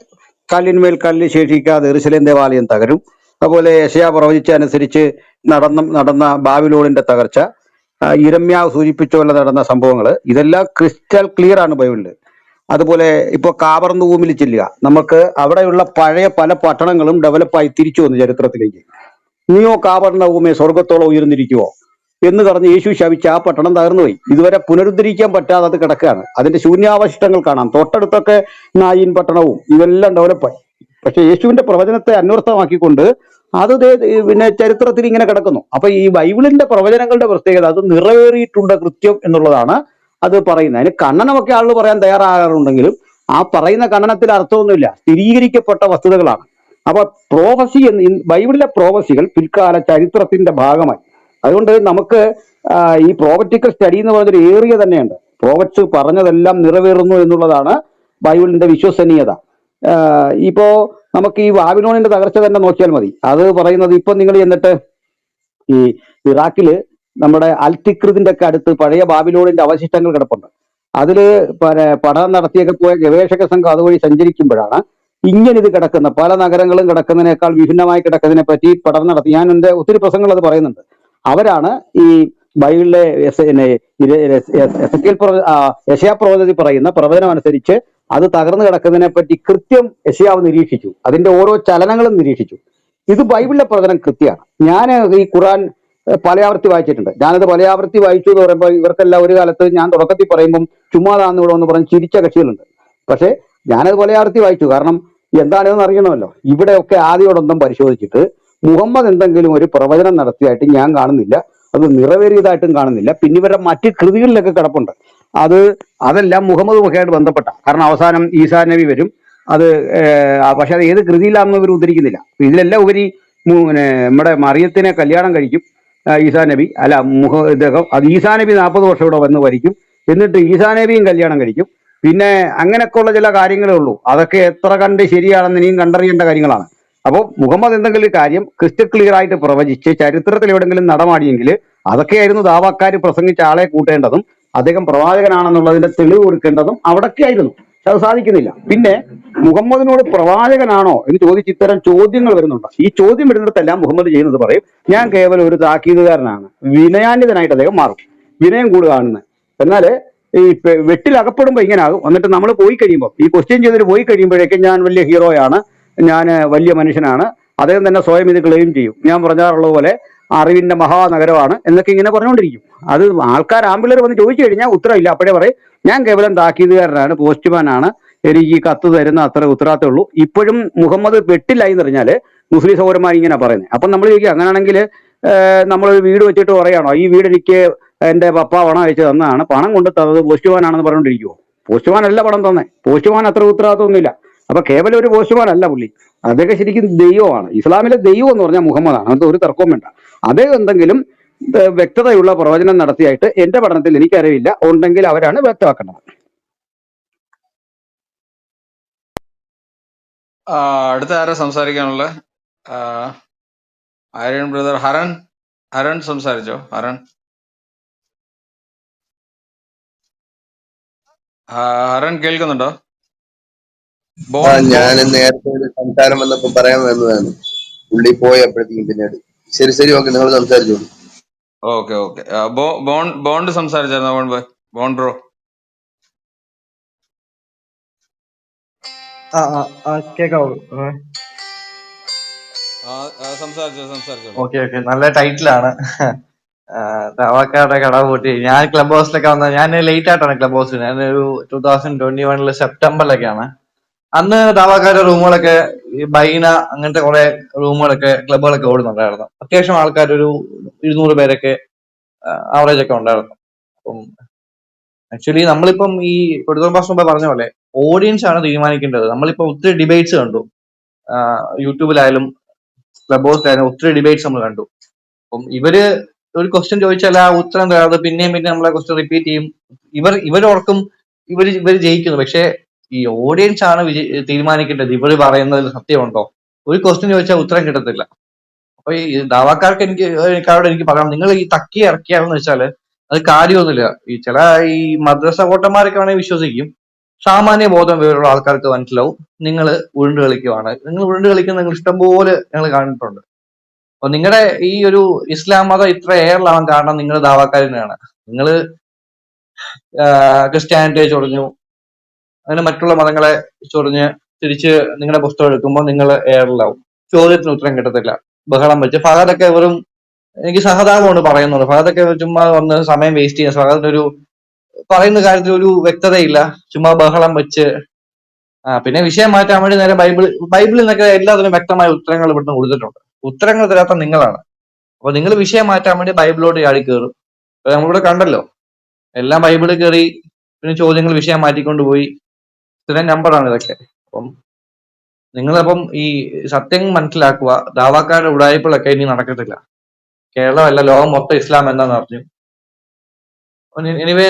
കല്ലിന്മേൽ കല്ല് ശേഷിക്കാതെ യെരൂശലേം ദേവാലയം തകരും, അതുപോലെ യെശയ്യാ പ്രവചിച്ച അനുസരിച്ച് നടന്ന ബാബിലോണിന്റെ തകർച്ച, യിരെമ്യാവ് സൂചിപ്പിച്ച പോലെ നടന്ന സംഭവങ്ങൾ, ഇതെല്ലാം ക്രിസ്റ്റൽ ക്ലിയർ ആണ് ബൈബിളിൽ. അതുപോലെ ഇപ്പോൾ കാബർന്നൂമിൽ ചെല്ലുക, നമുക്ക് അവിടെയുള്ള പഴയ പല പട്ടണങ്ങളും ഡെവലപ്പായി തിരിച്ചു വന്നു ചരിത്രത്തിലേക്ക്. നീയോ കാബർന്നൂമേ സ്വർഗത്തോളം ഉയർന്നിരിക്കുവോ എന്ന് പറഞ്ഞ് യേശു ശപിച്ച ആ പട്ടണം തകർന്നുപോയി. ഇതുവരെ പുനരുദ്ധരിക്കാൻ പറ്റാതെ അത് കിടക്കുകയാണ്. അതിന്റെ ശൂന്യാവശിഷ്ടങ്ങൾ കാണാം. തൊട്ടടുത്തൊക്കെ നായിൻ പട്ടണവും ഇതെല്ലാം ഡെവലപ്പായി. പക്ഷെ യേശുവിന്റെ പ്രവചനത്തെ അന്വർത്ഥമാക്കിക്കൊണ്ട് അത് പിന്നെ ചരിത്രത്തിൽ ഇങ്ങനെ കിടക്കുന്നു. അപ്പൊ ഈ ബൈബിളിന്റെ പ്രവചനങ്ങളുടെ പ്രത്യേകത അത് നിറവേറിയിട്ടുണ്ട് കൃത്യം എന്നുള്ളതാണ് അത് പറയുന്നത്. അതിന് ഖണ്ഡനമൊക്കെ ആളുകൾ പറയാൻ തയ്യാറാകാറുണ്ടെങ്കിലും ആ പറയുന്ന ഖണ്ഡനത്തിൽ അർത്ഥമൊന്നുമില്ല, സ്ഥിരീകരിക്കപ്പെട്ട വസ്തുതകളാണ്. അപ്പൊ പ്രോഫസി ബൈബിളിലെ പ്രോഫസികൾ പിൽക്കാല ചരിത്രത്തിന്റെ ഭാഗമായി. അതുകൊണ്ട് നമുക്ക് ഈ പ്രോഫറ്റിക്കൽ സ്റ്റഡി എന്ന് പറഞ്ഞൊരു ഏറിയ തന്നെയുണ്ട്. പ്രോഫറ്റ്സ് പറഞ്ഞതെല്ലാം നിറവേറുന്നു എന്നുള്ളതാണ് ബൈബിളിന്റെ വിശ്വസനീയത. ഇപ്പോ നമുക്ക് ഈ ബാബിലോണിന്റെ തകർച്ച തന്നെ നോക്കിയാൽ മതി. അത് പറയുന്നത് ഇപ്പൊ നിങ്ങൾ ചെന്നിട്ട് ഈ ഇറാഖില് നമ്മുടെ അൽതിക്രിദിന്റെ ഒക്കെ അടുത്ത് പഴയ ബാബിലോണിന്റെ അവശിഷ്ടങ്ങൾ കിടപ്പുണ്ട്. അതില് പഠനം നടത്തിയൊക്കെ പോയ ഗവേഷക സംഘം അതുവഴി സഞ്ചരിക്കുമ്പോഴാണ് ഇങ്ങനെ ഇത് കിടക്കുന്ന പല നഗരങ്ങളും കിടക്കുന്നതിനേക്കാൾ വിഭിന്നമായി കിടക്കുന്നതിനെ പറ്റി പഠനം നടത്തി. ഞാൻ എൻ്റെ ഒത്തിരി പ്രസംഗങ്ങൾ അത് പറയുന്നുണ്ട്. അവരാണ് ഈ ബൈബിളിലെ യെശയ്യാ പ്രവചനത്തിൽ പറയുന്ന പ്രവചനം അനുസരിച്ച് അത് തകർന്നു കിടക്കുന്നതിനെ പറ്റി കൃത്യം യെശയ്യാവ് നിരീക്ഷിച്ചു. അതിന്റെ ഓരോ ചലനങ്ങളും നിരീക്ഷിച്ചു. ഇത് ബൈബിളിലെ പ്രവചനം കൃത്യമാണ്. ഞാൻ ഈ ഖുർആൻ പലയാവർത്തി വായിച്ചിട്ടുണ്ട്. ഞാനത് പലയാവർത്തി വായിച്ചു എന്ന് പറയുമ്പോൾ ഇവർക്കെല്ലാം ഒരു കാലത്ത് ഞാൻ തുടക്കത്തിൽ പറയുമ്പം ചുമ്മാതാന്ന് ഇവിടെ എന്ന് പറഞ്ഞ് ചിരിച്ച കക്ഷികളുണ്ട്. പക്ഷെ ഞാനത് പലയാവർത്തി വായിച്ചു. കാരണം എന്താണെന്ന് അറിയണമല്ലോ. ഇവിടെയൊക്കെ ആദ്യോടൊന്നും പരിശോധിച്ചിട്ട് മുഹമ്മദ് എന്തെങ്കിലും ഒരു പ്രവചനം നടത്തിയായിട്ട് ഞാൻ കാണുന്നില്ല, അത് നിറവേറിയതായിട്ടും കാണുന്നില്ല. പിന്നെ ഇവരുടെ മറ്റ് കൃതികളിലൊക്കെ കിടപ്പുണ്ട്. അതെല്ലാം മുഹമ്മദ് മുഖയായിട്ട് ബന്ധപ്പെട്ട. കാരണം അവസാനം ഈസാ നബി വരും. പക്ഷെ അത് ഏത് കൃതിയിലാണെന്ന് ഇവർ ഉദ്ധരിക്കുന്നില്ല. ഇതിലെല്ലാം ഉപരി നമ്മുടെ മറിയത്തിനെ കല്യാണം കഴിക്കും ഈസാ നബി, അല്ല ഇദ്ദേഹം. അത് ഈസാ നബി 40 വർഷം ഇവിടെ വന്ന് ഭരിക്കും. എന്നിട്ട് ഈസാ നബിയും കല്യാണം കഴിക്കും. പിന്നെ അങ്ങനെയൊക്കെയുള്ള ചില കാര്യങ്ങളേ ഉള്ളൂ. അതൊക്കെ എത്ര കണ്ട് ശരിയാണെന്ന് ഇനിയും കണ്ടറിയേണ്ട കാര്യങ്ങളാണ്. അപ്പോൾ മുഹമ്മദ് എന്തെങ്കിലും കാര്യം ക്രിസ്റ്റൽ ക്ലിയർ ആയിട്ട് പ്രവചിച്ച് ചരിത്രത്തിൽ എവിടെയെങ്കിലും നടമാടിയെങ്കിൽ അതൊക്കെയായിരുന്നു ദാവാക്കാർ പ്രസംഗിച്ച ആളെ കൂട്ടേണ്ടതും അദ്ദേഹം പ്രവാചകനാണെന്നുള്ളതിന്റെ തെളിവ് കൊടുക്കേണ്ടതും അവിടൊക്കെയായിരുന്നു. പക്ഷെ അത് സാധിക്കുന്നില്ല. പിന്നെ മുഹമ്മദിനോട് പ്രവാചകനാണോ എന്ന് ചോദിച്ച് ഇത്തരം ചോദ്യങ്ങൾ വരുന്നുണ്ട്. ഈ ചോദ്യം വരുന്നിടത്തെല്ലാം മുഹമ്മദ് ചെയ്യുന്നത് പറയും, ഞാൻ കേവലം ഒരു താക്കീതുകാരനാണ്. വിനയാന്വിതനായിട്ട് അദ്ദേഹം മാറും, വിനയം കൂടുകയാണെന്ന്. എന്നാൽ ഈ വെട്ടിലകപ്പെടുമ്പോൾ ഇങ്ങനെ ആകും. എന്നിട്ട് നമ്മൾ പോയി കഴിയുമ്പോൾ ഈ ക്വസ്റ്റ്യൻ ചെയ്തിട്ട് പോയി കഴിയുമ്പോഴേക്കും ഞാൻ വലിയ ഹീറോയാണ്, ഞാൻ വലിയ മനുഷ്യനാണ്, അദ്ദേഹം തന്നെ സ്വയം ഇത് ക്ലെയിം ചെയ്യും. ഞാൻ പറഞ്ഞാറുള്ളത് പോലെ അറിവിന്റെ മഹാനഗരമാണ് എന്നൊക്കെ ഇങ്ങനെ പറഞ്ഞുകൊണ്ടിരിക്കും. അത് ആൾക്കാർ ആമ്പിള്ളേർ വന്ന് ചോദിച്ചു കഴിഞ്ഞാൽ ഉത്തരവില്ല. അപ്പോഴേ പറയും ഞാൻ കേവലം താക്കീതുകാരനാണ്, പോസ്റ്റ്മാനാണ്, എനിക്ക് ഈ കത്ത് തരുന്ന അത്ര ഉത്തരവാദിത്തമേ ഉള്ളൂ. ഇപ്പോഴും മുഹമ്മദ് വെട്ടിലായി എന്ന് പറഞ്ഞാൽ മുസ്ലിം സഹോദരന്മാർ ഇങ്ങനെ പറയുന്നത്. അപ്പം നമ്മൾ ചോദിക്കുക, അങ്ങനെയാണെങ്കിൽ നമ്മളൊരു വീട് വെച്ചിട്ട് പറയുകയാണോ ഈ വീട് എനിക്ക് എൻ്റെ പപ്പ പണം അയച്ചു തന്നതാണ്, പണം കൊണ്ട് തന്നത് പോസ്റ്റ്മാനാണെന്ന് പറഞ്ഞുകൊണ്ടിരിക്കുമോ? പോസ്റ്റ്മാൻ അല്ല പണം തന്നെ. പോസ്റ്റ്മാൻ അത്ര ഉത്തരവാദിത്തമൊന്നുമില്ല. അപ്പൊ കേവലം ഒരു പോസ്റ്റ്മാൻ അല്ല പുള്ളി, അദ്ദേഹം ശരിക്കും ദൈവമാണ്. ഇസ്ലാമിലെ ദൈവം എന്ന് പറഞ്ഞാൽ മുഹമ്മദാണ്. അത് ഒരു തർക്കവും വേണ്ട. അദ്ദേഹം എന്തെങ്കിലും വ്യക്തതയുള്ള പ്രവചനം നടത്തിയായിട്ട് എന്റെ പഠനത്തിൽ എനിക്കറിയില്ല. ഉണ്ടെങ്കിൽ അവരാണ് വ്യക്തമാക്കേണ്ടത്. അടുത്ത ആരാ സംസാരിക്കാനുള്ള? ആര്യൻ ബ്രദർ. ഹരൺ സംസാരിച്ചോ? ഹരൺ കേൾക്കുന്നുണ്ടോ? ഞാൻ നേരത്തെ ഒരു സംസാരം വന്നപ്പോ പറയാൻ വന്നതാണ്, പുള്ളി പോയപ്പോഴത്തേക്കും പിന്നീട്. ശരി ഓക്കെ, നിങ്ങൾ സംസാരിച്ചോളൂ. ഓക്കെ. ബോണ്ട് സംസാരിച്ചായിരുന്നോ? ബോണ്ട് ബ്രോ കേക്കാവോ? സംസാരിച്ചോളൂ. ഓക്കെ. നല്ല ടൈറ്റിലാണ്. തവക്കാരുടെ കട പൂട്ടി. ഞാൻ ക്ലബ് ഹൗസിലൊക്കെ വന്നത്, ഞാൻ ലേറ്റ് ആയിട്ടാണ് ക്ലബ് ഹൗസിൽ. ഞാനൊരു 2021 സെപ്റ്റംബറിലൊക്കെയാണ്. അന്ന് ദാവാക്കാരുടെ റൂമുകളൊക്കെ, ഈ ബൈന അങ്ങനത്തെ കുറെ റൂമുകളൊക്കെ, ക്ലബുകളൊക്കെ ഓടുന്നുണ്ടായിരുന്നു. അത്യാവശ്യം ആൾക്കാർ, ഒരു 200 പേരൊക്കെ ആവറേജ് ഒക്കെ ഉണ്ടായിരുന്നു. അപ്പം ആക്ച്വലി നമ്മളിപ്പം ഈ കൊടുത്തോളം ഭാഷ മുമ്പ് പറഞ്ഞ പോലെ ഓഡിയൻസ് ആണ് തീരുമാനിക്കേണ്ടത്. നമ്മളിപ്പോ ഒത്തിരി ഡിബേറ്റ്സ് കണ്ടു, യൂട്യൂബിലായാലും ക്ലബ് ഹൗസിലായാലും ഒത്തിരി ഡിബേറ്റ്സ് നമ്മൾ കണ്ടു. അപ്പം ഇവര് ഒരു ക്വസ്റ്റ്യൻ ചോദിച്ചാൽ ആ ഉത്തരം തരാതെ പിന്നെയും നമ്മളെ ക്വസ്റ്റ്യൻ റിപ്പീറ്റ് ചെയ്യും. ഇവരോർക്കും ഇവര് ജയിക്കുന്നു. പക്ഷെ ഈ ഓഡിയൻസ് ആണ് തീരുമാനിക്കേണ്ടത് ഇവർ പറയുന്നതിൽ സത്യമുണ്ടോ. ഒരു ക്വസ്റ്റ്യൻ ചോദിച്ചാൽ ഉത്തരം കിട്ടത്തില്ല. അപ്പൊ ഈ ദാവാക്കാർക്ക് എനിക്ക് പറയാം, നിങ്ങൾ ഈ തക്കി ഇറക്കിയാണെന്ന് വെച്ചാല് അത് കാര്യമൊന്നുമില്ല. ഈ ചില ഈ മദ്രസ കോട്ടന്മാരൊക്കെ വേണമെങ്കിൽ വിശ്വസിക്കും. സാമാന്യ ബോധം വിവരമുള്ള ആൾക്കാർക്ക് മനസ്സിലാവും നിങ്ങൾ ഉരുണ്ട് കളിക്കുവാണ്. നിങ്ങൾ ഉരുണ്ട് കളിക്കുന്ന നിങ്ങൾ ഇഷ്ടംപോലെ ഞങ്ങൾ കണ്ടിട്ടുണ്ട്. അപ്പൊ നിങ്ങളുടെ ഈ ഒരു ഇസ്ലാം മതം ഇത്ര എയറിലാവാൻ കാരണം നിങ്ങൾ ദാവാക്കാർ തന്നെയാണ്. നിങ്ങൾ ക്രിസ്ത്യാനിറ്റിയെ ചൊറിഞ്ഞു, അങ്ങനെ മറ്റുള്ള മതങ്ങളെ ചൊറിഞ്ഞ് തിരിച്ച് നിങ്ങളുടെ പുസ്തകം എടുക്കുമ്പോൾ നിങ്ങൾ എയറിലാവും. ചോദ്യത്തിന് ഉത്തരം കിട്ടത്തില്ല, ബഹളം വെച്ച്. ഫഹദൊക്കെ വെറും, എനിക്ക് സഹതാപമാണ് പറയുന്നത്. ഫഹദൊക്കെ ചുമ്മാ വന്ന് സമയം വേസ്റ്റ് ചെയ്യാൻ. ഫഹദിനൊരു പറയുന്ന കാര്യത്തിൽ ഒരു വ്യക്തതയില്ല, ചുമ്മാ ബഹളം വെച്ച്. പിന്നെ വിഷയം മാറ്റാൻ വേണ്ടി നേരെ ബൈബിളിൽ നിന്നൊക്കെ എല്ലാത്തിനും വ്യക്തമായ ഉത്തരങ്ങൾ ഇവിടുന്ന് കൊടുത്തിട്ടുണ്ട്. ഉത്തരങ്ങൾ തരാത്ത നിങ്ങളാണ്. അപ്പൊ നിങ്ങൾ വിഷയം മാറ്റാൻ വേണ്ടി ബൈബിളോട് ചാടി കയറും. അപ്പൊ നമ്മളിവിടെ കണ്ടല്ലോ, എല്ലാം ബൈബിളിൽ കയറി പിന്നെ ചോദ്യങ്ങൾ വിഷയം മാറ്റിക്കൊണ്ടുപോയി. ഇത്രയും നമ്പറാണ് ഇതൊക്കെ. അപ്പം നിങ്ങളപ്പം ഈ സത്യം മനസ്സിലാക്കുക. ദാവാക്കാരുടെ ഉടായ്പകളൊക്കെ ഇനി നടക്കത്തില്ല. കേരളമല്ല, ലോകം മൊത്തം ഇസ്ലാം എന്താന്ന് അറിഞ്ഞു. എനിവേ,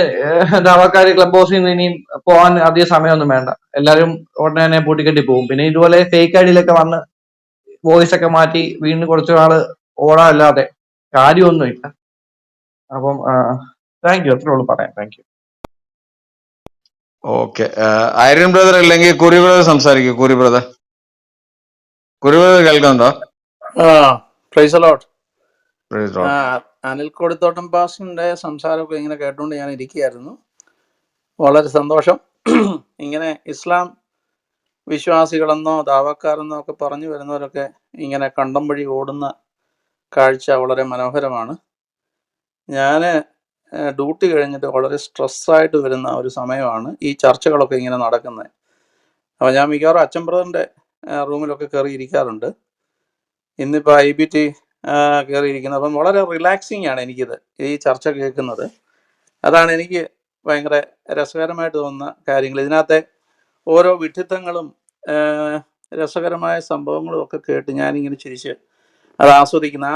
ദാവാക്കാര് ക്ലബ് ഹൗസിൽ നിന്ന് ഇനിയും പോകാൻ അധികം സമയമൊന്നും വേണ്ട. എല്ലാവരും ഉടനെ തന്നെ പൂട്ടിക്കെട്ടി പോകും. പിന്നെ ഇതുപോലെ ഫേക്ക് ഐഡിയിലൊക്കെ വന്ന് വോയിസ് ഒക്കെ മാറ്റി വീണ്ടും കുറച്ചു നാള് ഓടാനല്ലാതെ കാര്യമൊന്നുമില്ല. അപ്പം താങ്ക് യു, അത്രേ ഉള്ളൂ പറയാം. Thank you. Okay. Aryan brother അല്ലെങ്കിൽ കുറി ബ്രദർ സംസാരിക്കും. കുറി ബ്രദർ കേൾക്കുന്നുണ്ടോ? Praise Lord. Praise the Lord. Anil Kodithottam പാസ്റ്ററിന്റെ സംസാരമൊക്കെ ഇങ്ങനെ കേട്ടുകൊണ്ട് ഞാൻ ഇരിക്കുകയായിരുന്നു. വളരെ സന്തോഷം. ഇങ്ങനെ ഇസ്ലാം വിശ്വാസികളെന്നോ ദാവക്കാരെന്നോ ഒക്കെ പറഞ്ഞു വരുന്നവരൊക്കെ ഇങ്ങനെ കണ്ടം വഴി ഓടുന്ന കാഴ്ച വളരെ മനോഹരമാണ്. ഞാൻ ഡ്യൂട്ടി കഴിഞ്ഞിട്ട് വളരെ സ്ട്രെസ്സായിട്ട് വരുന്ന ഒരു സമയമാണ് ഈ ചർച്ചകളൊക്കെ ഇങ്ങനെ നടക്കുന്നത്. അപ്പോൾ ഞാൻ മിക്കവാറും അച്ഛൻ ബ്രദറിൻ്റെ റൂമിലൊക്കെ കയറി ഇരിക്കാറുണ്ട്. ഇന്നിപ്പോൾ IBT കയറിയിരിക്കുന്നത്. അപ്പം വളരെ റിലാക്സിങ് ആണ് എനിക്കിത്, ഈ ചർച്ച കേൾക്കുന്നത്. അതാണ് എനിക്ക് ഭയങ്കര രസകരമായിട്ട് തോന്നുന്ന കാര്യങ്ങൾ. ഇതിനകത്തെ ഓരോ വിഡ്ഢിത്തങ്ങളും രസകരമായ സംഭവങ്ങളും ഒക്കെ കേട്ട് ഞാനിങ്ങനെ ചിരിച്ച് അത് ആസ്വദിക്കുന്ന